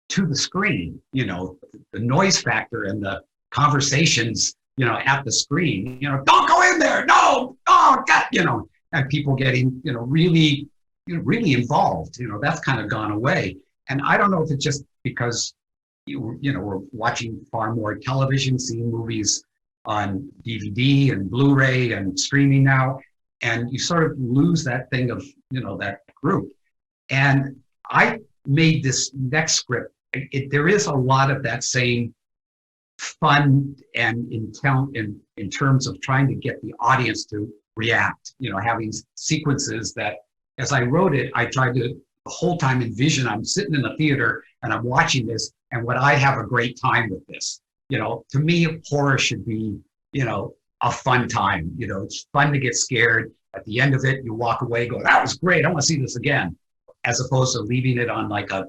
S5: to the screen. The noise factor and the conversations, at the screen, don't go in there. No, oh, God, and people getting, really, really involved. That's kind of gone away. And I don't know if it's just because, we're watching far more television, seeing movies on DVD and Blu-ray and streaming now, and you sort of lose that thing of, that group. And I made this next script. There is a lot of that same fun and intent in terms of trying to get the audience to react, having sequences that, as I wrote it, I tried to the whole time envision I'm sitting in the theater and I'm watching this, and would I have a great time with this? To me, horror should be, a fun time. It's fun to get scared. At the end of it, you walk away going, that was great. I want to see this again. As opposed to leaving it on like a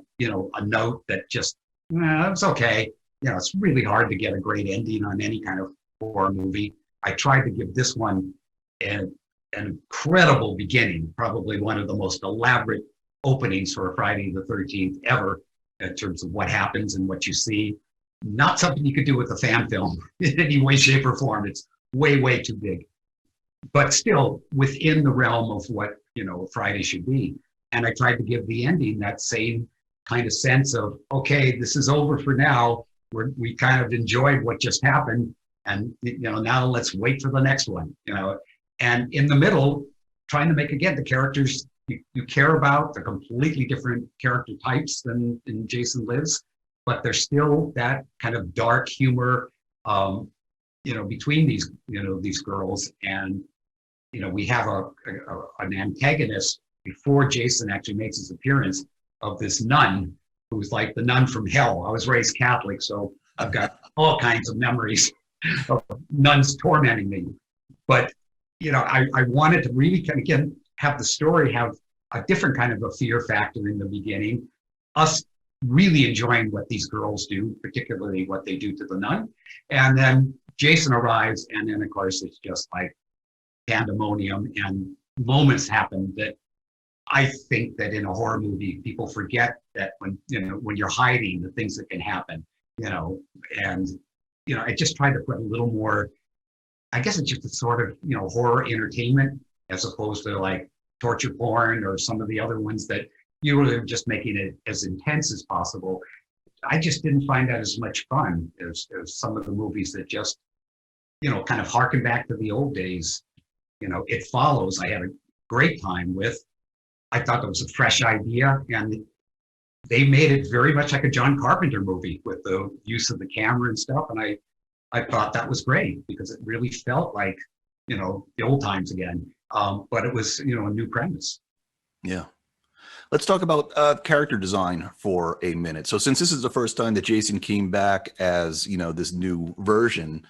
S5: note that just, it's okay. It's really hard to get a great ending on any kind of horror movie. I tried to give this one an incredible beginning, probably one of the most elaborate openings for a Friday the 13th ever in terms of what happens and what you see. Not something you could do with a fan film in any way, shape, or form. It's way, way too big. But still within the realm of what, Friday should be. And I tried to give the ending that same kind of sense of, okay, this is over for now. We kind of enjoyed what just happened. And, now let's wait for the next one, And in the middle, trying to make, again, the characters you care about. They're completely different character types than in Jason Lives, but there's still that kind of dark humor, between these girls. And, we have an antagonist before Jason actually makes his appearance of this nun who's like the nun from hell. I was raised Catholic, so I've got all kinds of memories of nuns tormenting me. But, I wanted to really kind of, again, have the story have a different kind of a fear factor in the beginning. Us really enjoying what these girls do, particularly what they do to the nun. And then Jason arrives, and then, of course, it's just like pandemonium, and moments happen that I think that in a horror movie, people forget that when you're hiding, the things that can happen, and, I just tried to put a little more, I guess it's just a sort of, horror entertainment as opposed to like torture porn or some of the other ones that you were just making it as intense as possible. I just didn't find that as much fun as some of the movies that just, kind of harken back to the old days. It Follows, I had a great time with. I thought that was a fresh idea, and they made it very much like a John Carpenter movie with the use of the camera and stuff. And I thought that was great because it really felt like, the old times again. But it was, a new premise.
S3: Yeah. Let's talk about character design for a minute. So since this is the first time that Jason came back as, this new version,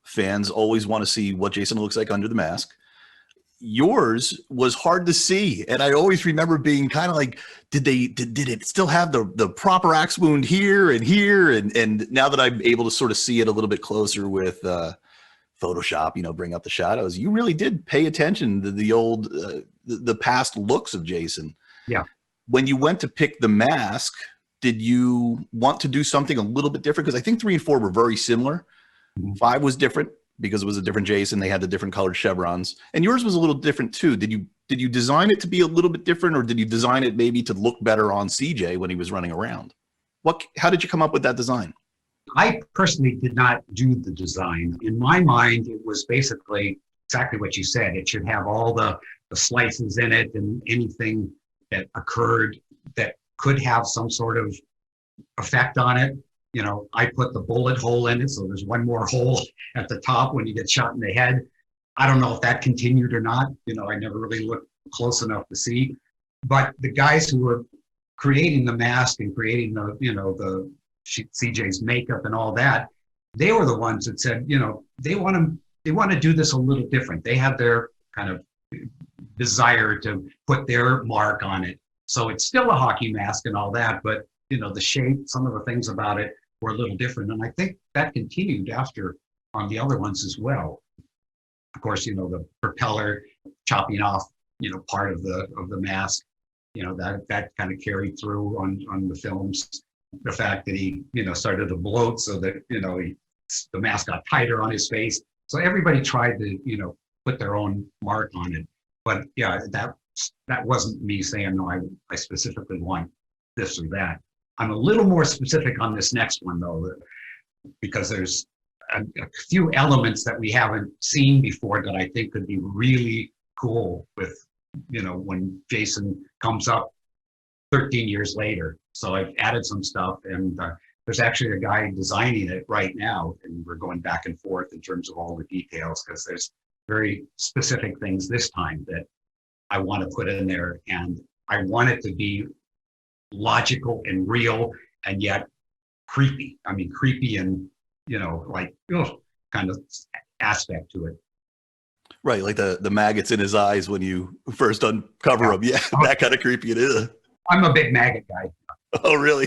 S3: fans always want to see what Jason looks like under the mask. Yours was hard to see, and I always remember being kind of like, did it still have the proper axe wound here and here? And now that I'm able to sort of see it a little bit closer with Photoshop, bring up the shadows, you really did pay attention to the old the past looks of Jason.
S5: Yeah.
S3: When you went to pick the mask, did you want to do something a little bit different? Because I think 3 and 4 were very similar. Mm-hmm. 5 was different because it was a different Jason. They had the different colored chevrons, and yours was a little different too. Did you design it to be a little bit different, or did you design it maybe to look better on CJ when he was running around? How did you come up with that design?
S5: I personally did not do the design. In my mind, it was basically exactly what you said. It should have all the slices in it and anything that occurred that could have some sort of effect on it. I put the bullet hole in it, so there's one more hole at the top when you get shot in the head. I don't know if that continued or not. I never really looked close enough to see. But the guys who were creating the mask and creating the CJ's makeup and all that, they were the ones that said, they want to do this a little different. They have their kind of desire to put their mark on it. So it's still a hockey mask and all that, but the shape, some of the things about it were a little different. And I think that continued after on the other ones as well. Of course, the propeller chopping off, part of the mask, that kind of carried through on the films. The fact that he, started to bloat so that, the mask got tighter on his face. So everybody tried to, put their own mark on it. But yeah, that wasn't me saying, no, I specifically want this or that. I'm a little more specific on this next one though, because there's a few elements that we haven't seen before that I think could be really cool with, when Jason comes up 13 years later. So I've added some stuff, and there's actually a guy designing it right now, and we're going back and forth in terms of all the details, because there's very specific things this time that I want to put in there, and I want it to be logical and real, and yet creepy. I mean, creepy and, kind of aspect to it.
S3: Right, like the maggots in his eyes when you first uncover them. Yeah, that kind of creepy it is.
S5: I'm a big maggot guy.
S3: Oh, really?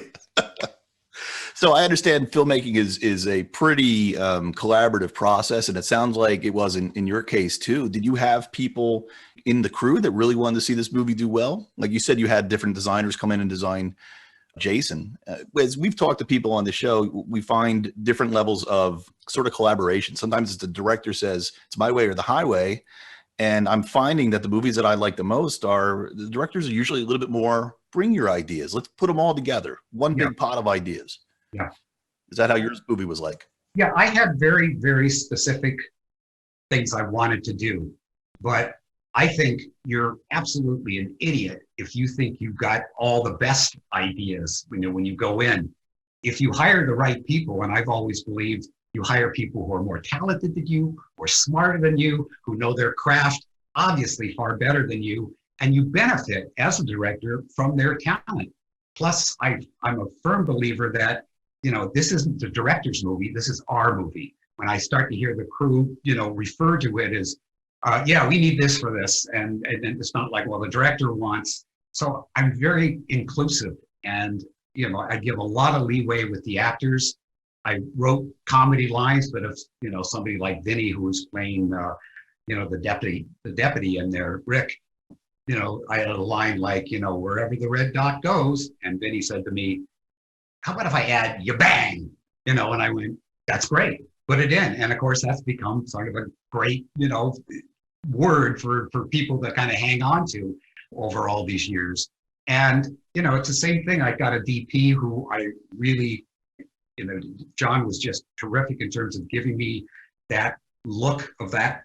S3: So I understand filmmaking is a pretty collaborative process, and it sounds like it was in your case too. Did you have people in the crew that really wanted to see this movie do well? Like you said, you had different designers come in and design Jason. As we've talked to people on the show, we find different levels of sort of collaboration. Sometimes it's the director says, it's my way or the highway. And I'm finding that the movies that I like the most are, the directors are usually a little bit more, bring your ideas. Let's put them all together. One big pot of ideas.
S5: Yeah.
S3: Is that how your movie was like?
S5: Yeah, I had very, very specific things I wanted to do. But I think you're absolutely an idiot if you think you've got all the best ideas when you go in. If you hire the right people, and I've always believed you hire people who are more talented than you, or smarter than you, who know their craft obviously far better than you, and you benefit as a director from their talent. Plus, I'm a firm believer that, this isn't the director's movie, this is our movie. When I start to hear the crew, refer to it as, yeah, we need this for this. And it's not like, well, the director wants. So I'm very inclusive, and, I give a lot of leeway with the actors. I wrote comedy lines, but if, somebody like Vinny, who was playing, the deputy in there, Rick, I had a line like, wherever the red dot goes. And Vinny said to me, how about if I add you bang? And I went, that's great, put it in. And of course, that's become sort of a great, word for people to kind of hang on to over all these years. And, it's the same thing. I got a DP who I really, John was just terrific in terms of giving me that look of that,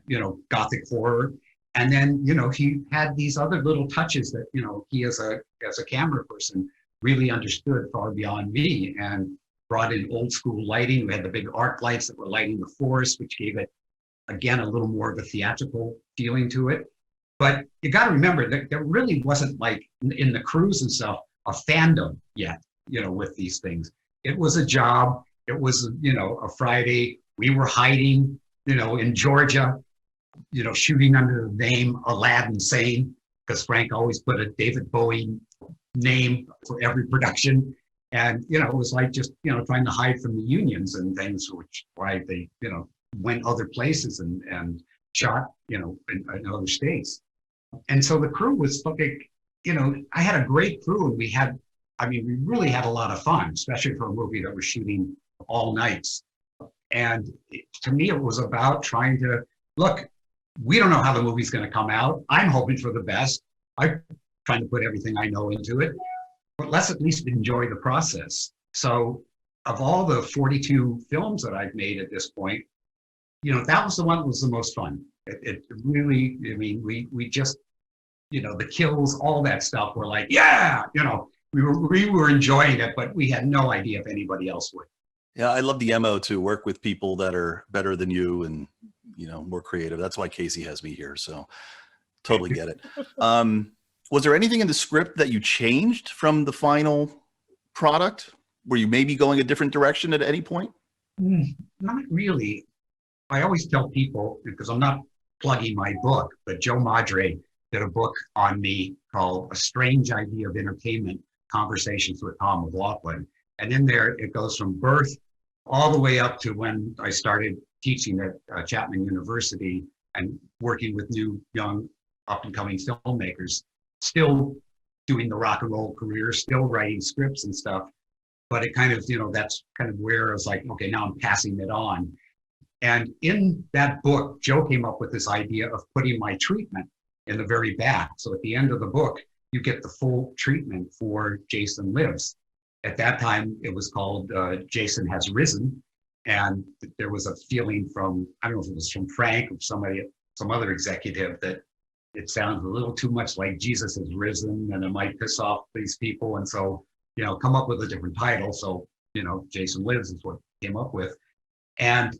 S5: Gothic horror. And then, he had these other little touches that, he as a camera person really understood far beyond me, and brought in old school lighting. We had the big arc lights that were lighting the forest, which gave it, again, a little more of a theatrical feeling to it. But you got to remember that there really wasn't, like in the crews and stuff, a fandom yet, with these things. It was a job. It was, a Friday. We were hiding, in Georgia, shooting under the name Aladdin Sane, because Frank always put a David Bowie name for every production. And, it was like just, trying to hide from the unions and things, which why they, went other places and shot, in other states. And so the crew was looking, I had a great crew, and we really had a lot of fun, especially for a movie that was shooting all nights. And to me, it was about trying to, look, we don't know how the movie's going to come out. I'm hoping for the best. I'm trying to put everything I know into it, but let's at least enjoy the process. So of all the 42 films that I've made at this point, that was the one that was the most fun. It really, we just, the kills, all that stuff, were like, yeah, we were enjoying it, but we had no idea if anybody else would.
S3: Yeah, I love the MO to work with people that are better than you and, more creative. That's why Casey has me here. So totally get it. Was there anything in the script that you changed from the final product? Were you maybe going a different direction at any point?
S5: Not really. I always tell people, because I'm not plugging my book, but Joe Madre did a book on me called A Strange Idea of Entertainment, Conversations with Tom McLoughlin. And in there, it goes from birth all the way up to when I started teaching at Chapman University and working with new, young, up-and-coming filmmakers, still doing the rock and roll career, still writing scripts and stuff. But it kind of, that's kind of where I was like, okay, now I'm passing it on. And in that book, Joe came up with this idea of putting my treatment in the very back. So at the end of the book, you get the full treatment for Jason Lives. At that time, it was called Jason Has Risen. And there was a feeling from, I don't know if it was from Frank or somebody, some other executive, that it sounds a little too much like Jesus Has Risen and it might piss off these people. And so, come up with a different title. So, Jason Lives is what came up with. And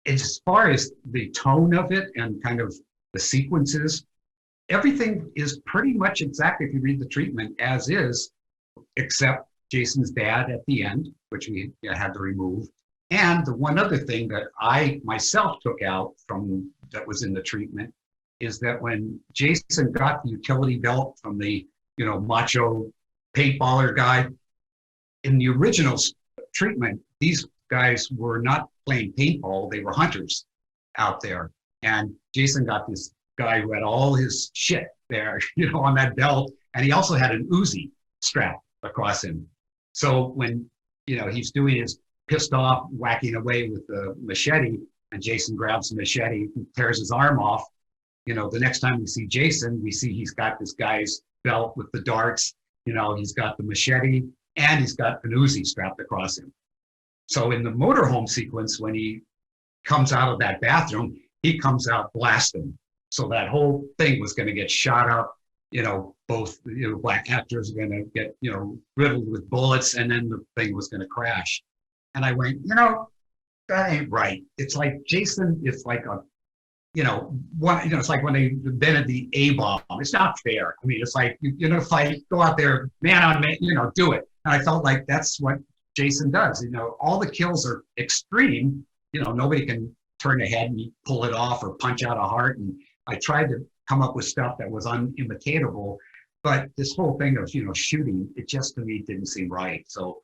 S5: as far as the tone of it and kind of the sequences, everything is pretty much exactly, if you read the treatment, as is, except Jason's dad at the end, which we had to remove. And the one other thing that I myself took out from that was in the treatment is that when Jason got the utility belt from the, macho paintballer guy, in the original treatment, these guys were not playing paintball, they were hunters out there. And Jason got this guy who had all his shit there, on that belt. And he also had an Uzi strap across him. So when, he's doing his pissed off, whacking away with the machete, and Jason grabs the machete and tears his arm off, the next time we see Jason, we see he's got this guy's belt with the darts, he's got the machete, and he's got an Uzi strapped across him. So in the motorhome sequence, when he comes out of that bathroom, he comes out blasting. So that whole thing was going to get shot up. Both black actors are going to get riddled with bullets, and then the thing was going to crash. And I went, that ain't right. It's like Jason is like a, it's like when they invented the A-bomb. It's not fair. I mean, it's like fight, go out there, man on man, do it. And I felt like that's what Jason does. All the kills are extreme. Nobody can turn a head and pull it off or punch out a heart. And I tried to come up with stuff that was unimitatable, but this whole thing of, shooting, it just to me didn't seem right. So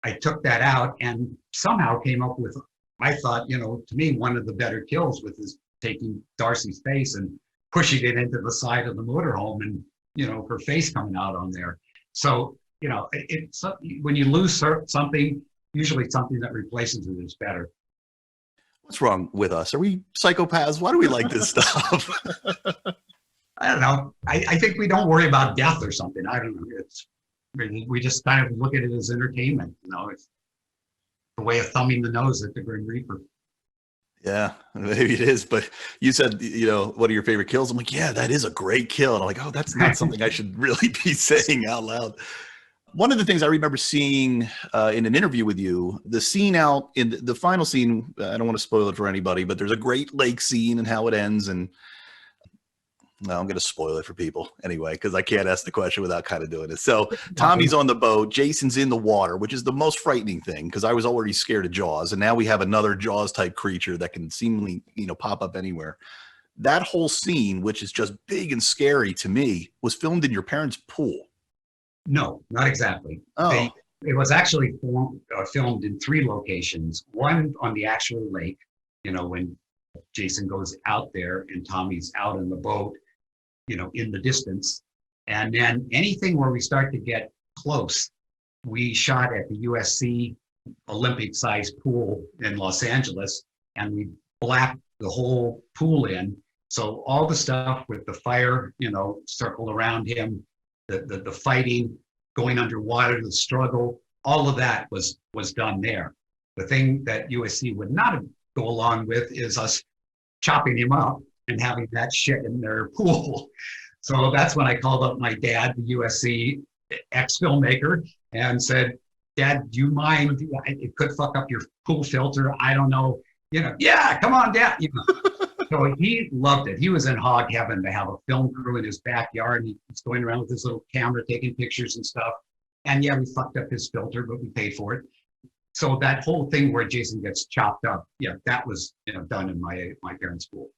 S5: I took that out and somehow came up with, I thought, to me, one of the better kills with is taking Darcy's face and pushing it into the side of the motorhome and, her face coming out on there. So, it's when you lose something, usually something that replaces it is better.
S3: What's wrong with us? Are we psychopaths? Why do we like this stuff?
S5: I don't know. I think we don't worry about death or something. I don't know. We just kind of look at it as entertainment. It's the way of thumbing the nose at the Grim Reaper.
S3: Yeah, maybe it is. But you said, what are your favorite kills? I'm like, yeah, that is a great kill. And I'm like, oh, that's not something I should really be saying out loud. One of the things I remember seeing in an interview with you, the scene out in the final scene, I don't want to spoil it for anybody, but there's a Great Lake scene and how it ends. And no, I'm going to spoil it for people anyway, because I can't ask the question without kind of doing it. So Tommy's on the boat, Jason's in the water, which is the most frightening thing because I was already scared of Jaws. And now we have another Jaws type creature that can seemingly, pop up anywhere. That whole scene, which is just big and scary to me, was filmed in your parents' pool.
S5: No, not exactly.
S3: Oh.
S5: It was actually filmed in 3 locations. One on the actual lake, when Jason goes out there and Tommy's out in the boat, in the distance. And then anything where we start to get close, we shot at the USC Olympic-sized pool in Los Angeles, and we blacked the whole pool in. So all the stuff with the fire, circled around him, the fighting, going underwater, the struggle, all of that was done there. The thing that USC would not go along with is us chopping him up and having that shit in their pool. So that's when I called up my dad, the USC ex-filmmaker, and said, Dad, do you mind? It could fuck up your pool filter. I don't know. Yeah, come on, Dad. So he loved it. He was in hog heaven to have a film crew in his backyard. And he was going around with his little camera taking pictures and stuff. And yeah, we fucked up his filter, but we paid for it. So that whole thing where Jason gets chopped up, yeah, that was done in my parents' pool.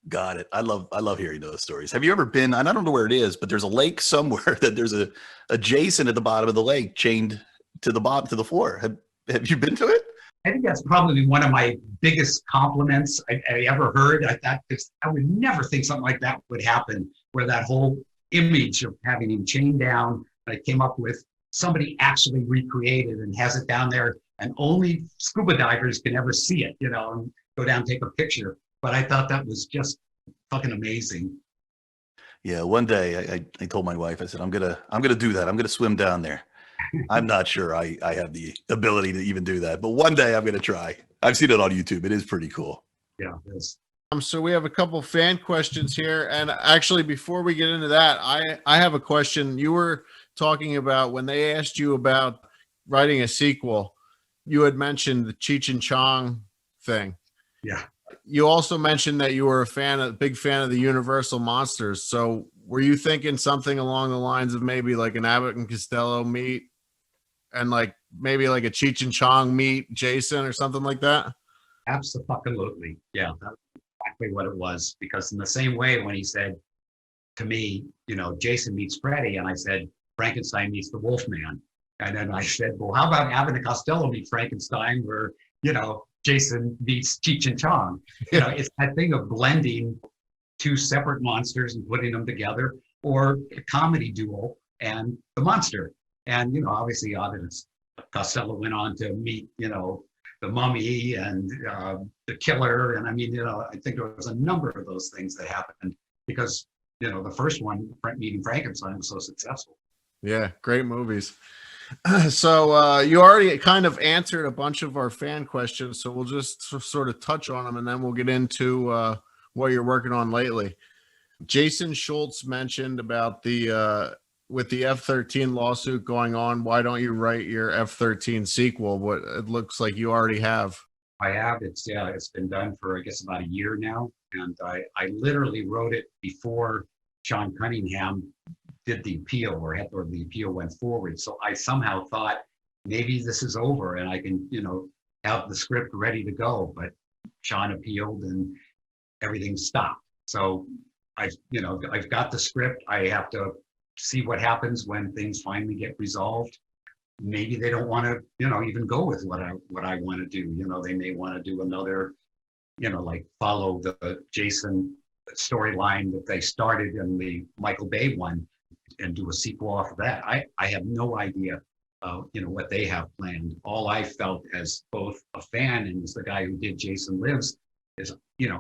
S3: Got it. I love hearing those stories. Have you ever been, and I don't know where it is, but there's a lake somewhere that there's a Jason at the bottom of the lake chained to the bottom, to the floor. Have you been to it?
S5: I think that's probably one of my biggest compliments I ever heard. I would never think something like that would happen, where that whole image of having him chained down, I came up with, somebody actually recreated and has it down there, and only scuba divers can ever see it, and go down and take a picture. But I thought that was just fucking amazing.
S3: Yeah, one day I told my wife, I said, I'm gonna do that. I'm gonna swim down there. I'm not sure I have the ability to even do that, but one day I'm gonna try. I've seen it on YouTube. It is pretty cool.
S5: Yeah, it is.
S4: So we have a couple fan questions here, and actually, before we get into that, I have a question. You were talking about when they asked you about writing a sequel, you had mentioned the Cheech and Chong thing.
S5: Yeah.
S4: You also mentioned that you were a big fan of the Universal monsters. So were you thinking something along the lines of maybe like an Abbott and Costello meet, and like maybe like a Cheech and Chong meet Jason or something like that?
S5: Absolutely. Yeah, that's exactly what it was. Because in the same way, when he said to me, Jason meets Freddy, and I said, Frankenstein meets the Wolfman. And then I said, well, how about Abbott and Costello meet Frankenstein, where, Jason meets Cheech and Chong? It's that thing of blending two separate monsters and putting them together, or a comedy duo and the monster. And, obviously Abbott and Costello went on to meet, the Mummy and the Killer. And I mean, I think there was a number of those things that happened because, the first one, meeting Frankenstein, was so successful.
S4: Yeah, great movies. So you already kind of answered a bunch of our fan questions, so we'll just sort of touch on them, and then we'll get into what you're working on lately. Jason Schultz mentioned about the with the F-13 lawsuit going on, why don't you write your F-13 sequel? What it looks like you already have.
S5: I have. It's been done for, I guess, about a year now, and I literally wrote it before Sean Cunningham did the appeal, or the appeal went forward. So I somehow thought maybe this is over and I can, have the script ready to go. But Sean appealed and everything stopped. So I've got the script. I have to see what happens when things finally get resolved. Maybe they don't want to, even go with what I want to do. They may want to do another, like follow the Jason storyline that they started in the Michael Bay one, and do a sequel off of that. I have no idea, what they have planned. All I felt as both a fan and as the guy who did Jason Lives is,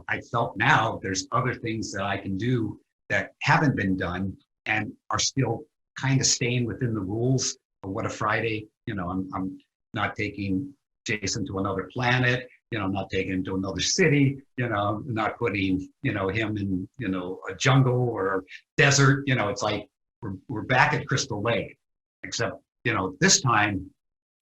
S5: I felt now there's other things that I can do that haven't been done and are still kind of staying within the rules of what a Friday, I'm not taking Jason to another planet, not taking him to another city, not putting, him in, a jungle or desert. It's like, we're back at Crystal Lake, except, this time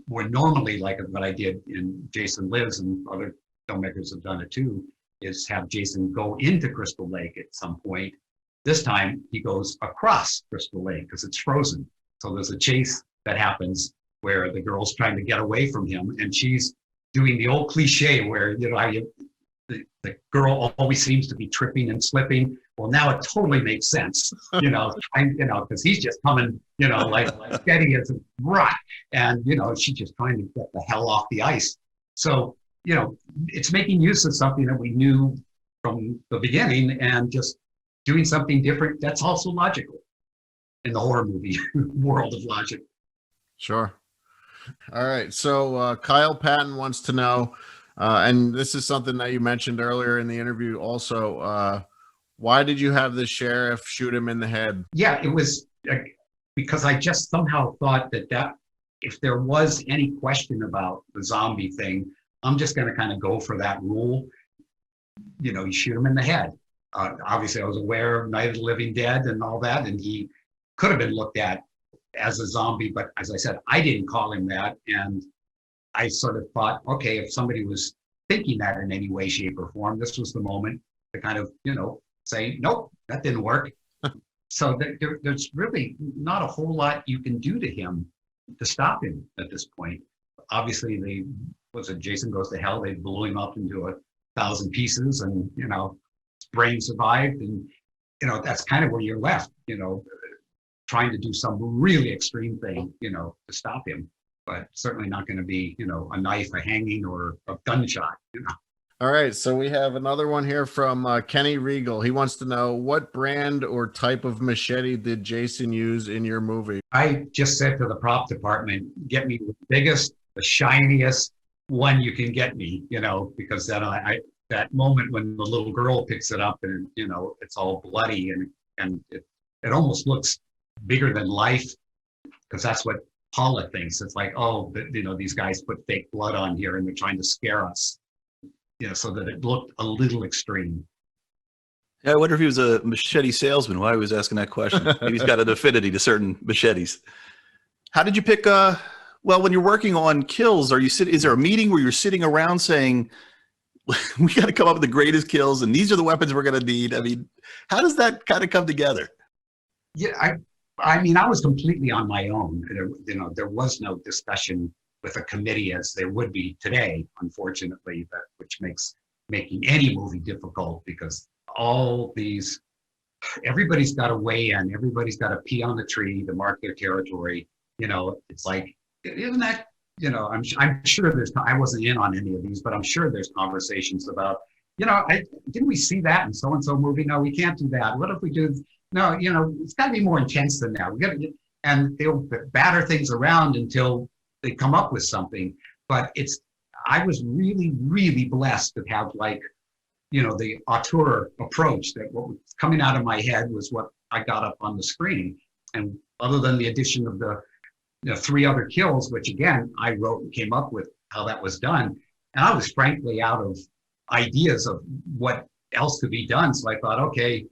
S5: we're normally, like what I did in Jason Lives, and other filmmakers have done it too, is have Jason go into Crystal Lake at some point. This time he goes across Crystal Lake because it's frozen. So there's a chase that happens where the girl's trying to get away from him, and she's doing the old cliche where, the girl always seems to be tripping and slipping. Well, now it totally makes sense, because he's just coming, like steady as a rock, and she's just trying to get the hell off the ice. So, it's making use of something that we knew from the beginning and just doing something different. That's also logical in the horror movie world of logic.
S4: Sure. All right. So Kyle Patton wants to know, and this is something that you mentioned earlier in the interview also, why did you have the sheriff shoot him in the head?
S5: Yeah, it was because I just somehow thought that if there was any question about the zombie thing, I'm just going to kind of go for that rule. You shoot him in the head. Obviously, I was aware of Night of the Living Dead and all that, and he could have been looked at as a zombie, but as I said, I didn't call him that. And I sort of thought, okay, if somebody was thinking that in any way, shape, or form, this was the moment to kind of, say, nope, that didn't work. So there's really not a whole lot you can do to him to stop him at this point. Obviously, Jason Goes to Hell, they blew him up into 1,000 pieces, and, you know, his brain survived. And, you know, that's kind of where you're left, you know, trying to do some really extreme thing, you know, to stop him. But certainly not going to be, you know, a knife, a hanging, or a gunshot, you know.
S4: All right, so we have another one here from Kenny Regal. He wants to know, what brand or type of machete did Jason use in your movie?
S5: I just said to the prop department, get me the biggest, the shiniest one you can get me, you know, because then that moment when the little girl picks it up and, you know, it's all bloody and it almost looks bigger than life, because that's what Paula thinks. It's like, oh, you know, these guys put fake blood on here and they're trying to scare us, you know, so that it looked a little extreme.
S3: Yeah, I wonder if he was a machete salesman. Why he was asking that question? Maybe he's got an affinity to certain machetes. How did you pick? Well, when you're working on kills, is there a meeting where you're sitting around saying, "We got to come up with the greatest kills, and these are the weapons we're going to need"? I mean, how does that kind of come together?
S5: Yeah, I mean, I was completely on my own. You know, there was no discussion with a committee as there would be today, unfortunately, which makes making any movie difficult, because everybody's got to weigh in, everybody's got to pee on the tree to mark their territory. You know, it's like, isn't that, you know, I'm sure I wasn't in on any of these, but I'm sure there's conversations about, you know, didn't we see that in so-and-so movie? No, we can't do that. What if we do, no, you know, it's got to be more intense than that. And they'll batter things around until they come up with something. But I was really, really blessed to have, like, you know, the auteur approach, that what was coming out of my head was what I got up on the screen. And other than the addition of the 3 other kills, which again, I wrote and came up with how that was done. And I was frankly out of ideas of what else could be done. So I thought, okay,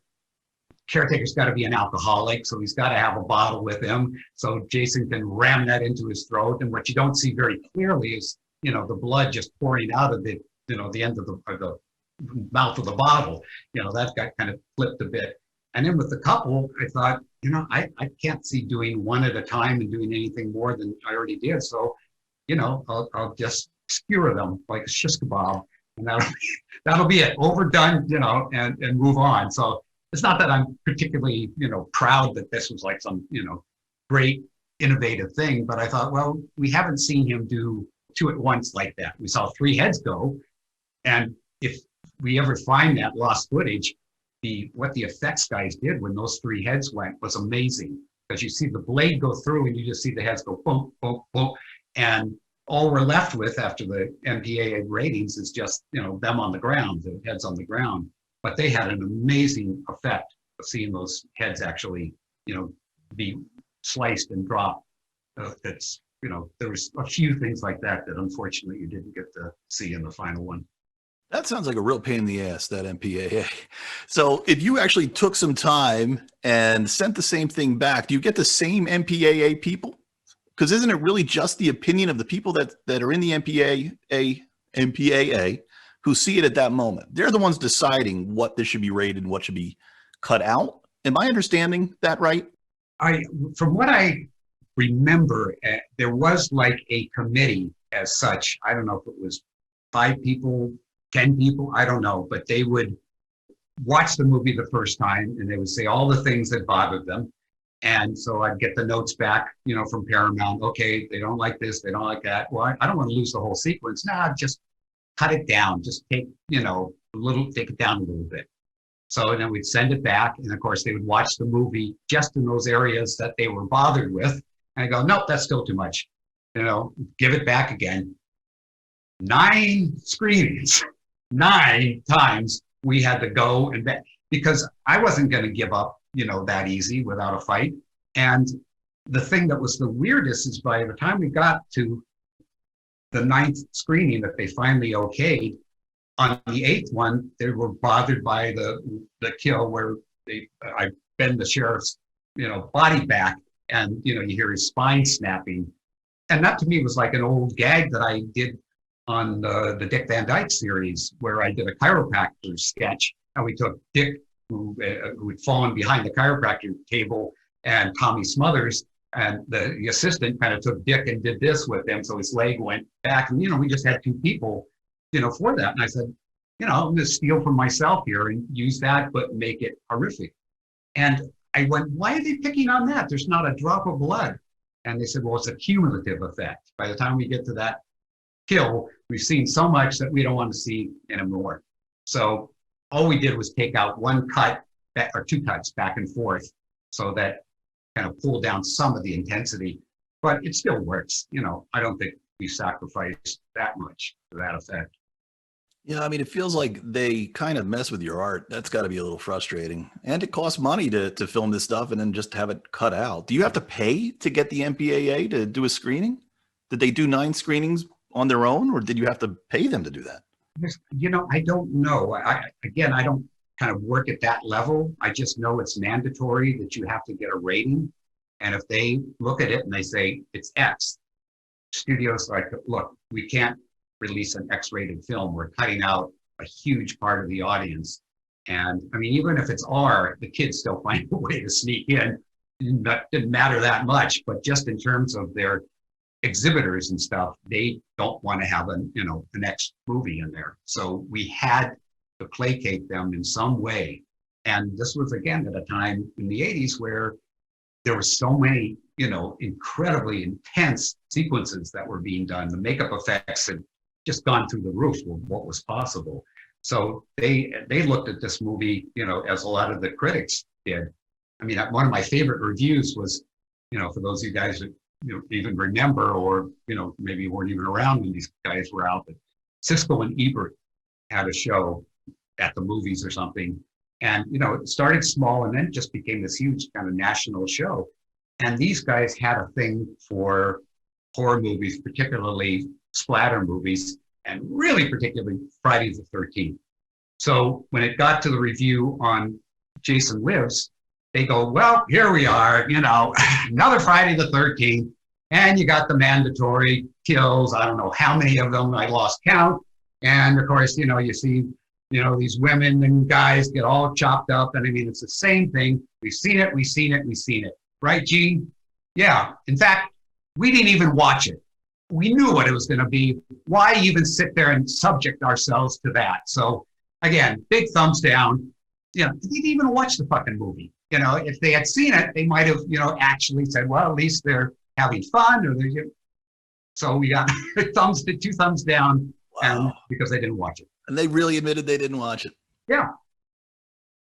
S5: caretaker's got to be an alcoholic, so he's got to have a bottle with him, so Jason can ram that into his throat. And what you don't see very clearly is, you know, the blood just pouring out of the end of the mouth of the bottle. You know, that got kind of flipped a bit. And then with the couple, I thought, you know, I can't see doing one at a time and doing anything more than I already did. So, you know, I'll just skewer them like a shish kebab, and that'll be it, overdone, you know, and move on. So it's not that I'm particularly, you know, proud that this was like some, you know, great innovative thing, but I thought, well, we haven't seen him do 2 at once like that. We saw 3 heads go, and if we ever find that lost footage, what the effects guys did when those 3 heads went was amazing, because you see the blade go through and you just see the heads go boom, boom, boom, and all we're left with after the MPAA ratings is just, you know, them on the ground, the heads on the ground. But they had an amazing effect of seeing those heads actually, you know, be sliced and dropped. That's, you know, there was a few things like that unfortunately you didn't get to see in the final one.
S3: That sounds like a real pain in the ass, that MPAA. So if you actually took some time and sent the same thing back, do you get the same MPAA people? Because isn't it really just the opinion of the people that are in the MPAA who see it at that moment? They're the ones deciding what this should be rated and what should be cut out. Am I understanding that right?
S5: From what I remember, there was like a committee as such. I don't know if it was 5 people, 10 people, I don't know, but they would watch the movie the first time and they would say all the things that bothered them. And so I'd get the notes back, you know, from Paramount. Okay, they don't like this, they don't like that. Well, I don't want to lose the whole sequence. Nah, just cut it down. Just take, you know, take it down a little bit. So then we'd send it back. And of course they would watch the movie just in those areas that they were bothered with. And I go, nope, that's still too much. You know, give it back again. 9 screenings, 9 times we had to go and back, because I wasn't going to give up, you know, that easy without a fight. And the thing that was the weirdest is by the time we got to the 9th screening that they finally okayed, on the 8th one, they were bothered by the kill where I bend the sheriff's, you know, body back, and, you know, you hear his spine snapping. And that to me was like an old gag that I did on the Dick Van Dyke series, where I did a chiropractor sketch, and we took Dick, who had fallen behind the chiropractor table, and Tommy Smothers, And the assistant kind of took Dick and did this with him. So his leg went back. And, we just had two people, for that. And I said, I'm going to steal from myself here and use that, but make it horrific. And I went, why are they picking on that? There's not a drop of blood. And they said, well, it's a cumulative effect. By the time we get to that kill, we've seen so much that we don't want to see anymore. So all we did was take out one cut or two cuts back and forth so that kind of pull down some of the intensity, but it still works. I don't think we sacrificed that much for that effect.
S3: Yeah, I mean, it feels like they kind of mess with your art. That's got to be a little frustrating. And it costs money to film this stuff and then just have it cut out. Do you have to pay to get the MPAA to do a screening? Did they do 9 screenings on their own, or did you have to pay them to do that?
S5: I don't know. I don't kind of work at that level. I just know it's mandatory that you have to get a rating. And if they look at it and they say it's X, studios like, look, we can't release an X-rated film. We're cutting out a huge part of the audience. And I mean, even if it's R, the kids still find a way to sneak in. That didn't matter that much, but just in terms of their exhibitors and stuff, they don't want to have the next movie in there. So we had to placate them in some way. And this was, again, at a time in the 80s where there were so many, incredibly intense sequences that were being done. The makeup effects had just gone through the roof with what was possible. So they looked at this movie, as a lot of the critics did. I mean, one of my favorite reviews was, for those of you guys that even remember, or maybe you weren't even around when these guys were out, but Siskel and Ebert had a show at the movies or something, and it started small and then it just became this huge kind of national show. And these guys had a thing for horror movies, particularly splatter movies, and really particularly Friday the 13th. So when it got to the review on Jason Lives, they go, well, here we are, another Friday the 13th, and you got the mandatory kills. I don't know how many of them, I lost count. And of course, you see, these women and guys get all chopped up. And I mean, it's the same thing. We've seen it. Right, Gene? Yeah. In fact, we didn't even watch it. We knew what it was going to be. Why even sit there and subject ourselves to that? So again, big thumbs down. They didn't even watch the fucking movie. If they had seen it, they might have, actually said, well, at least they're having fun. So we got two thumbs down. Wow. And because they didn't watch it.
S3: And they really admitted they didn't watch it.
S5: Yeah.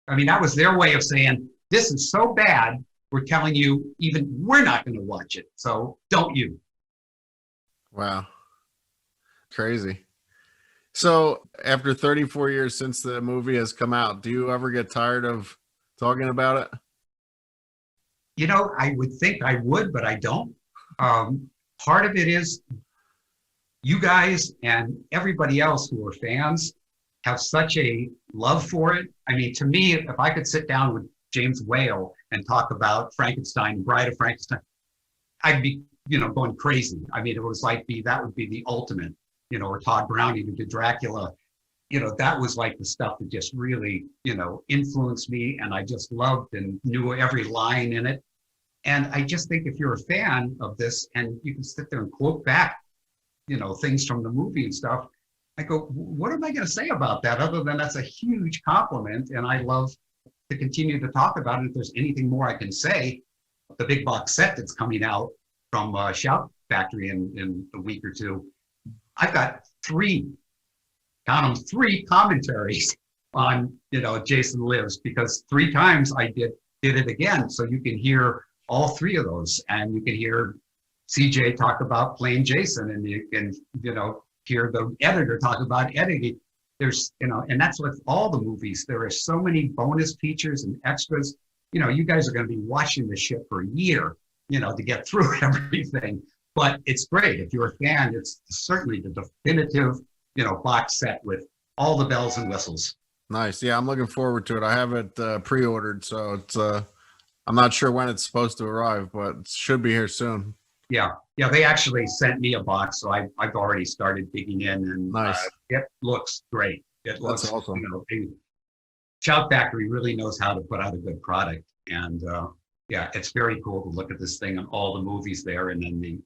S5: I mean, that was their way of saying, this is so bad, we're telling you, even we're not going to watch it. So don't you.
S4: Wow. Crazy. So after 34 years since the movie has come out, do you ever get tired of talking about it?
S5: I would think I would, but I don't. Part of it is you guys and everybody else who are fans have such a love for it. I mean, to me, if I could sit down with James Whale and talk about Frankenstein, Bride of Frankenstein, I'd be, going crazy. I mean, it was like that would be the ultimate, or Todd Browning who did Dracula. That was like the stuff that just really, influenced me, and I just loved and knew every line in it. And I just think if you're a fan of this and you can sit there and quote back, things from the movie and stuff, I go, what am I going to say about that other than that's a huge compliment, and I love to continue to talk about it. If there's anything more I can say, the big box set that's coming out from Shout Factory in a week or two, I've got 3 commentaries on, Jason Lives, because 3 times I did it again. So you can hear all 3 of those, and you can hear CJ talk about playing Jason, and you can, hear the editor talk about editing. There's, and that's with all the movies. There are so many bonus features and extras. You guys are going to be watching this shit for a year, to get through everything. But it's great. If you're a fan, it's certainly the definitive, box set with all the bells and whistles.
S4: Nice. Yeah, I'm looking forward to it. I have it pre-ordered, so it's I'm not sure when it's supposed to arrive, but it should be here soon.
S5: Yeah. They actually sent me a box, so I've already started digging in, and
S4: nice.
S5: It looks great. It looks
S4: That's awesome.
S5: Shout Factory really knows how to put out a good product, and Yeah, it's very cool to look at this thing and all the movies there, and then the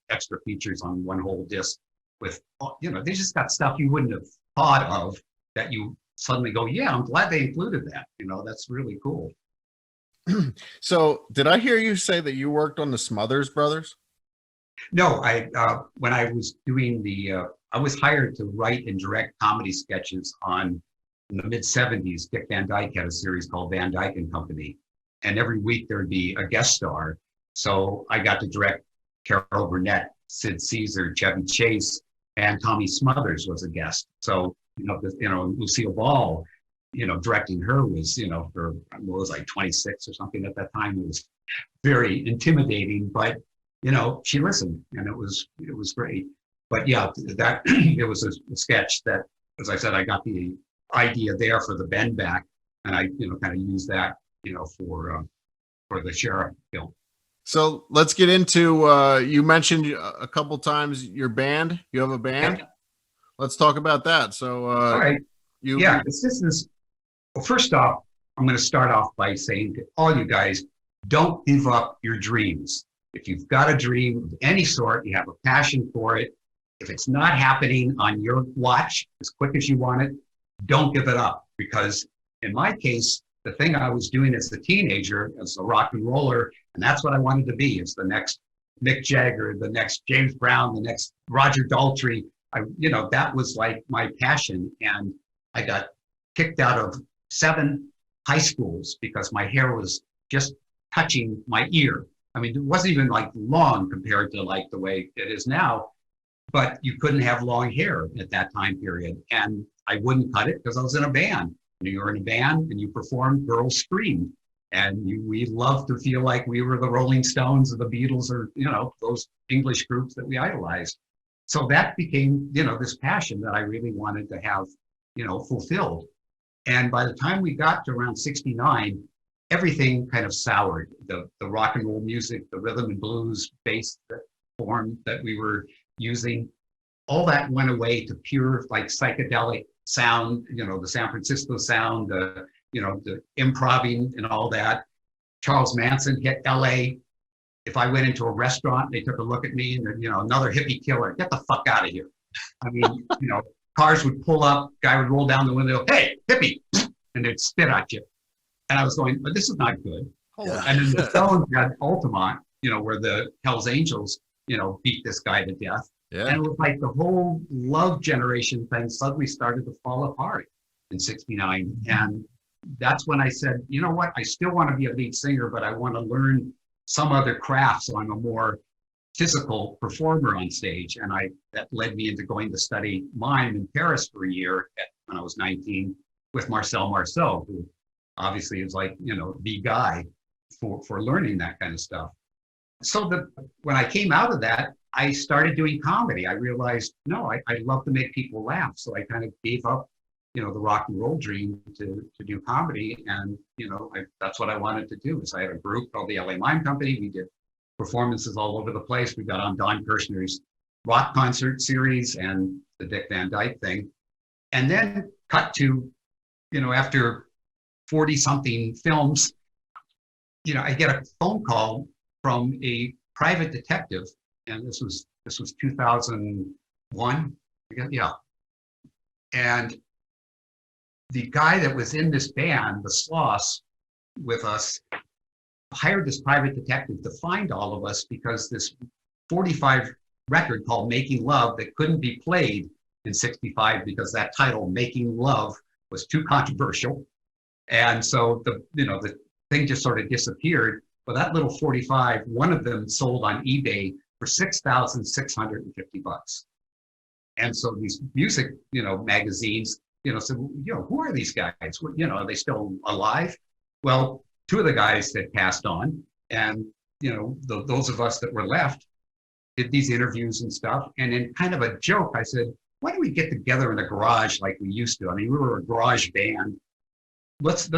S5: extra features on one whole disc with they just got stuff you wouldn't have thought of that you suddenly go, yeah, I'm glad they included that. That's really cool.
S4: So, did I hear you say that you worked on the Smothers Brothers?
S5: No, when I was doing I was hired to write and direct comedy sketches in the mid '70s. Dick Van Dyke had a series called Van Dyke and Company, and every week there'd be a guest star. So I got to direct Carol Burnett, Sid Caesar, Chevy Chase, and Tommy Smothers was a guest. So Lucille Ball, directing her was for what was like 26 or something at that time. It was very intimidating, but she listened, and it was great. But yeah, that it was a sketch that, as I said, I got the idea there for the bend back, and I kind of used that for the sheriff film.
S4: So let's get into you mentioned a couple times your band. You have a band.
S5: Yeah.
S4: Let's talk about that. So
S5: all right. Well, first off, I'm going to start off by saying to all you guys, don't give up your dreams. If you've got a dream of any sort, you have a passion for it, if it's not happening on your watch as quick as you want it, don't give it up. Because in my case, the thing I was doing as a teenager, as a rock and roller, and that's what I wanted to be, is the next Mick Jagger, the next James Brown, the next Roger Daltrey. That was like my passion. And I got kicked out of 7 high schools because my hair was just touching my ear. I mean, it wasn't even like long compared to like the way it is now, but you couldn't have long hair at that time period. And I wouldn't cut it because I was in a band. You were in a band and you performed, girls screamed. And we loved to feel like we were the Rolling Stones or the Beatles or, those English groups that we idolized. So that became, this passion that I really wanted to have, fulfilled. And by the time we got to around 69, everything kind of soured. The rock and roll music, the rhythm and blues bass form that we were using, all that went away to pure like psychedelic sound, the San Francisco sound, the improvising and all that. Charles Manson hit LA. If I went into a restaurant, they took a look at me and another hippie killer, get the fuck out of here. I mean, cars would pull up, guy would roll down the window, hey, hippie, and they'd spit at you. And I was going, but this is not good. Yeah. And then the Stones had Altamont, where the Hells Angels, beat this guy to death. Yeah. And it was like the whole love generation thing suddenly started to fall apart in 69. And that's when I said, you know what, I still want to be a lead singer, but I want to learn some other craft. So I'm a more physical performer on stage. And that led me into going to study mime in Paris for a year when I was 19 with Marcel Marceau, who obviously is like, the guy for learning that kind of stuff. So when I came out of that, I started doing comedy. I realized, no, I love to make people laugh. So I kind of gave up, the rock and roll dream to do comedy. And, that's what I wanted to do. Is I had a group called the LA Mime Company. We did performances all over the place. We got on Don Kirshner's rock concert series and the Dick Van Dyke thing. And then cut to, after 40 something films, I get a phone call from a private detective, and this was 2001, yeah. And the guy that was in this band, the Sloss, with us, hired this private detective to find all of us because this 45 record called Making Love that couldn't be played in 65 because that title, Making Love, was too controversial. And so the thing just sort of disappeared. But that little 45, one of them sold on eBay for $6,650. And so these music, magazines, said, who are these guys? Are they still alive? Well, 2 of the guys had passed on, and those of us that were left did these interviews and stuff. And in kind of a joke, I said, why don't we get together in a garage like we used to? I mean, we were a garage band. Let's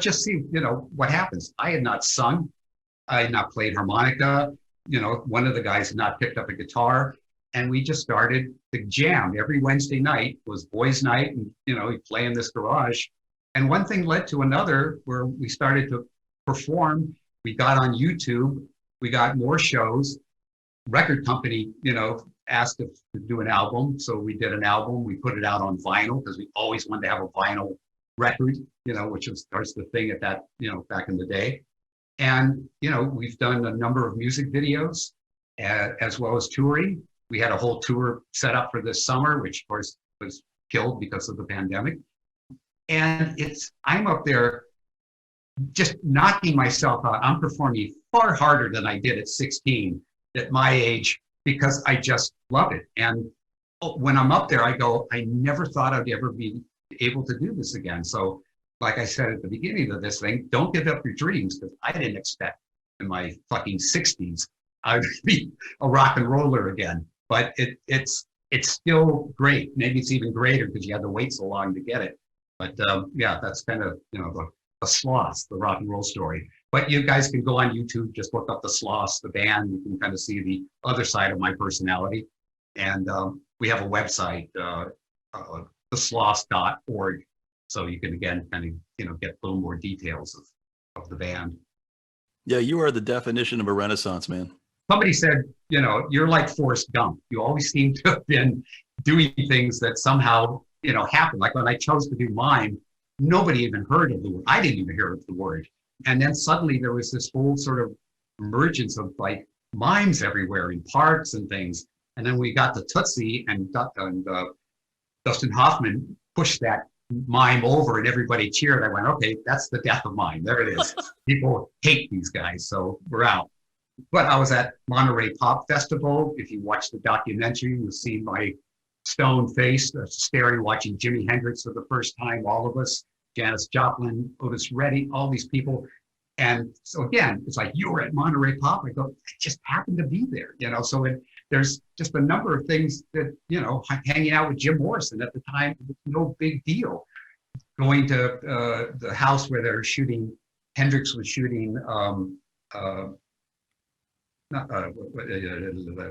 S5: just see, what happens. I had not sung. I had not played harmonica. One of the guys had not picked up a guitar. And we just started to jam. Every Wednesday night was boys' night. And, we play in this garage. And one thing led to another where we started to perform. we got on YouTube, we got more shows. Record company, asked us to do an album. So we did an album. We put it out on vinyl because we always wanted to have a vinyl record, which was the thing at that, back in the day. And, we've done a number of music videos as well as touring. We had a whole tour set up for this summer, which of course was killed because of the pandemic. And I'm up there just knocking myself out. I'm performing far harder than I did at 16 at my age because I just love it. And when I'm up there, I go, I never thought I'd ever be able to do this again. So like I said at the beginning of this thing, don't give up your dreams, because I didn't expect in my fucking 60s I would be a rock and roller again. But it's still great. Maybe it's even greater because you had to wait so long to get it. But yeah, that's kind of, the Sloths, the rock and roll story. But you guys can go on YouTube, just look up the Sloths, the band. You can kind of see the other side of my personality. And we have a website, thesloths.org. So you can, again, kind of, get a little more details of the band.
S3: Yeah, you are the definition of a Renaissance man.
S5: Somebody said, you're like Forrest Gump. You always seem to have been doing things that somehow, happened. Like when I chose to do mime, nobody even heard of the word. I didn't even hear of the word. And then suddenly there was this whole sort of emergence of like mimes everywhere in parks and things. And then we got to Tootsie, and Dustin Hoffman pushed that mime over and everybody cheered. I went, okay, that's the death of mime. There it is. People hate these guys, so we're out. But I was at Monterey Pop Festival. If you watch the documentary, you'll see my stone face staring, watching Jimi Hendrix for the first time, all of us, Janis Joplin, Otis Redding, all these people. And so again, it's like, you were at Monterey Pop. I go, I just happened to be there, so there's just a number of things that, hanging out with Jim Morrison at the time, it was no big deal. Going to the house where they're shooting, Hendrix was shooting, what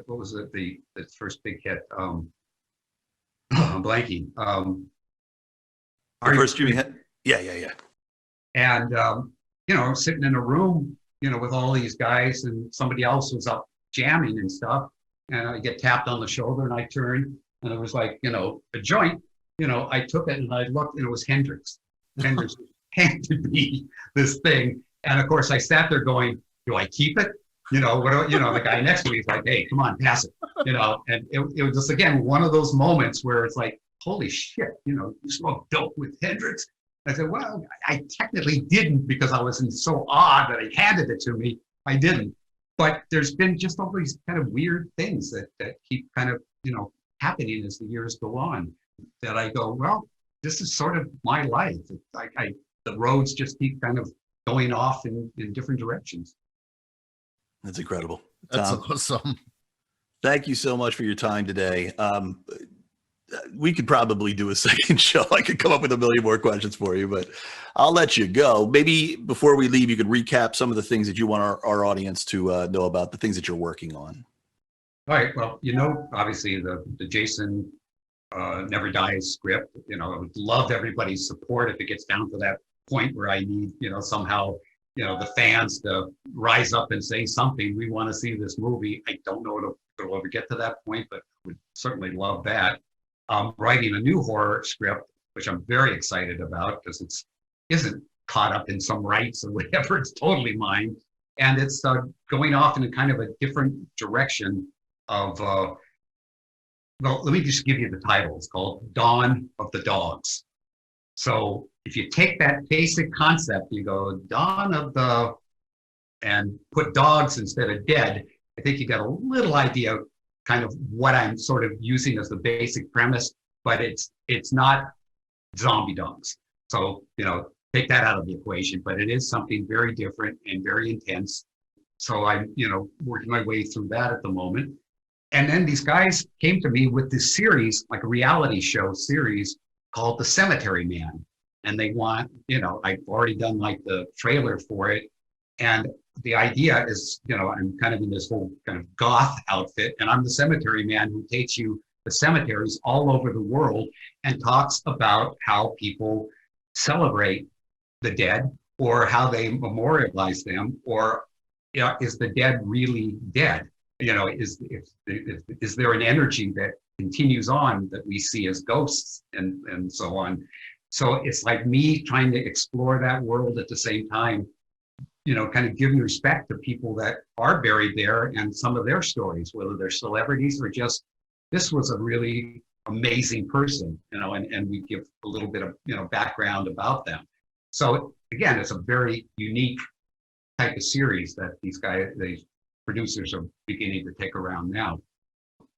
S5: was it, the first big hit? I'm blanking.
S3: First Jimmy hit? Yeah.
S5: And, sitting in a room, with all these guys, and somebody else was up jamming and stuff. And I get tapped on the shoulder and I turned, and it was like, a joint. I took it and I looked, and it was Hendrix. Hendrix handed me this thing. And of course I sat there going, do I keep it? The guy next to me is like, hey, come on, pass it. And it was just, again, one of those moments where it's like, holy shit, you smoke dope with Hendrix? I said, well, I technically didn't, because I was in so awe that he handed it to me. I didn't. But there's been just all these kind of weird things that keep kind of, happening as the years go on, that I go, well, this is sort of my life. The roads just keep kind of going off in different directions.
S3: That's incredible.
S4: That's
S3: Tom,
S4: awesome.
S3: thank you so much for your time today. We could probably do a second show. I could come up with a million more questions for you, but I'll let you go. Maybe before we leave, you could recap some of the things that you want our audience to know about, the things that you're working on.
S5: All right. Well, obviously the Jason Never Dies script, I would love everybody's support if it gets down to that point where I need, somehow, the fans to rise up and say something. We want to see this movie. I don't know if it'll ever get to that point, but would certainly love that. I'm writing a new horror script, which I'm very excited about, because it isn't caught up in some rights or whatever. It's totally mine. And it's going off in a kind of a different direction of, well, let me just give you the title. It's called Dawn of the Dogs. So if you take that basic concept, you go Dawn of the, and put dogs instead of dead, I think you got a little idea kind of what I'm sort of using as the basic premise, but it's not zombie dogs. So, take that out of the equation, but it is something very different and very intense. So I'm, working my way through that at the moment. And then these guys came to me with this series, like a reality show series called The Cemetery Man. And they want, I've already done like the trailer for it. And the idea is, I'm kind of in this whole kind of goth outfit, and I'm the cemetery man who takes you to cemeteries all over the world and talks about how people celebrate the dead, or how they memorialize them, or is the dead really dead? Is there an energy that continues on that we see as ghosts and so on? So it's like me trying to explore that world at the same time, kind of giving respect to people that are buried there and some of their stories, whether they're celebrities or just, this was a really amazing person, and we give a little bit of, background about them. So again, it's a very unique type of series that these producers are beginning to take around now.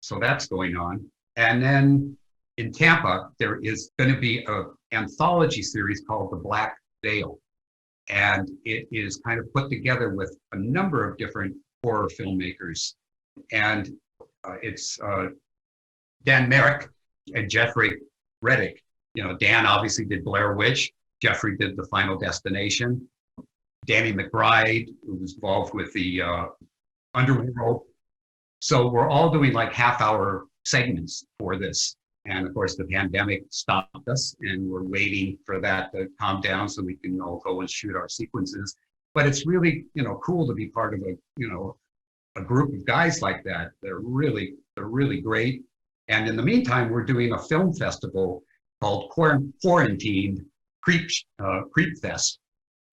S5: So that's going on. And then in Tampa, there is going to be an anthology series called The Black Veil. And it is kind of put together with a number of different horror filmmakers. And it's Dan Merrick and Jeffrey Reddick. Dan obviously did Blair Witch. Jeffrey did The Final Destination. Danny McBride, who was involved with the Underworld. So we're all doing like half-hour segments for this. And of course, the pandemic stopped us, and we're waiting for that to calm down so we can all go and shoot our sequences. But it's really, cool to be part of a group of guys like that. They're really great. And in the meantime, we're doing a film festival called Quarantined Creep Fest.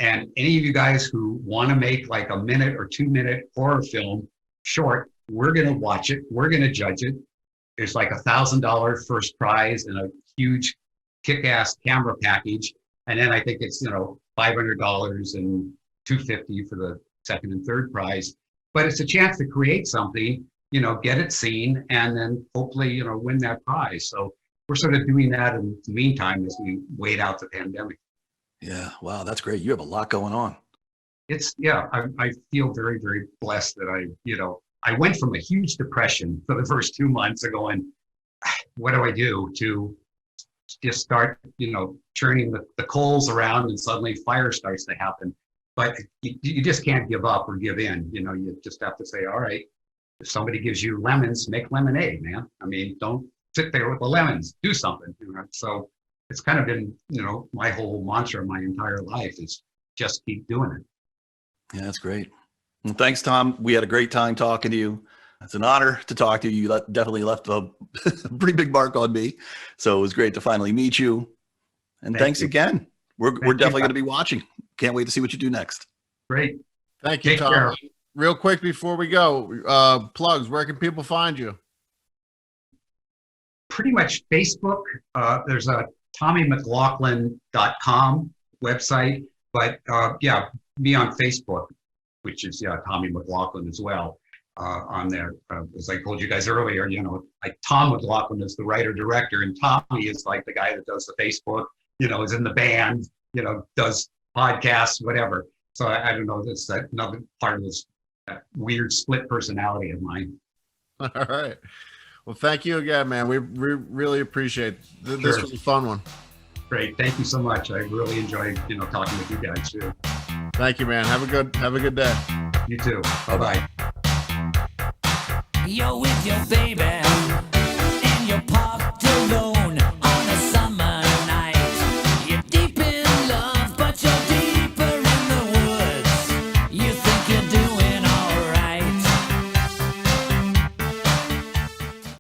S5: And any of you guys who want to make like a 1 or 2 minute horror film short, we're going to watch it. We're going to judge it. There's like $1,000 first prize and a huge kick-ass camera package. And then I think it's, $500 and $250 for the second and third prize. But it's a chance to create something, get it seen, and then hopefully, win that prize. So we're sort of doing that in the meantime as we wait out the pandemic.
S3: Yeah. Wow. That's great. You have a lot going on.
S5: I feel very, very blessed that I went from a huge depression for the first 2 months of going, what do I do, to just start, churning the coals around, and suddenly fire starts to happen. But you just can't give up or give in. You just have to say, all right, if somebody gives you lemons, make lemonade, man. I mean, don't sit there with the lemons, do something. So it's kind of been, my whole mantra my entire life is just keep doing it.
S3: Yeah, that's great. Well, thanks, Tom. We had a great time talking to you. It's an honor to talk to you. You definitely left a pretty big mark on me. So it was great to finally meet you. And thanks again. We're definitely going to be watching. Can't wait to see what you do next.
S5: Great.
S4: Thank you,
S5: Take
S4: Tom.
S5: care.
S4: Real quick before we go, plugs, where can people find you?
S5: Pretty much Facebook. There's a TommyMcLoughlin.com website. But me on Facebook, which is Tommy McLoughlin as well, on there. As I told you guys earlier, like Tom McLoughlin is the writer director, and Tommy is like the guy that does the Facebook, is in the band, does podcasts, whatever. So I don't know, that's another part of this weird split personality of mine.
S4: All right. Well, thank you again, man. We really appreciate it. This was a fun one.
S5: Great. Thank you so much. I really enjoyed, talking with you guys too.
S4: Thank you, man. Have a good day.
S5: You too. Bye-bye.
S7: You're with your baby.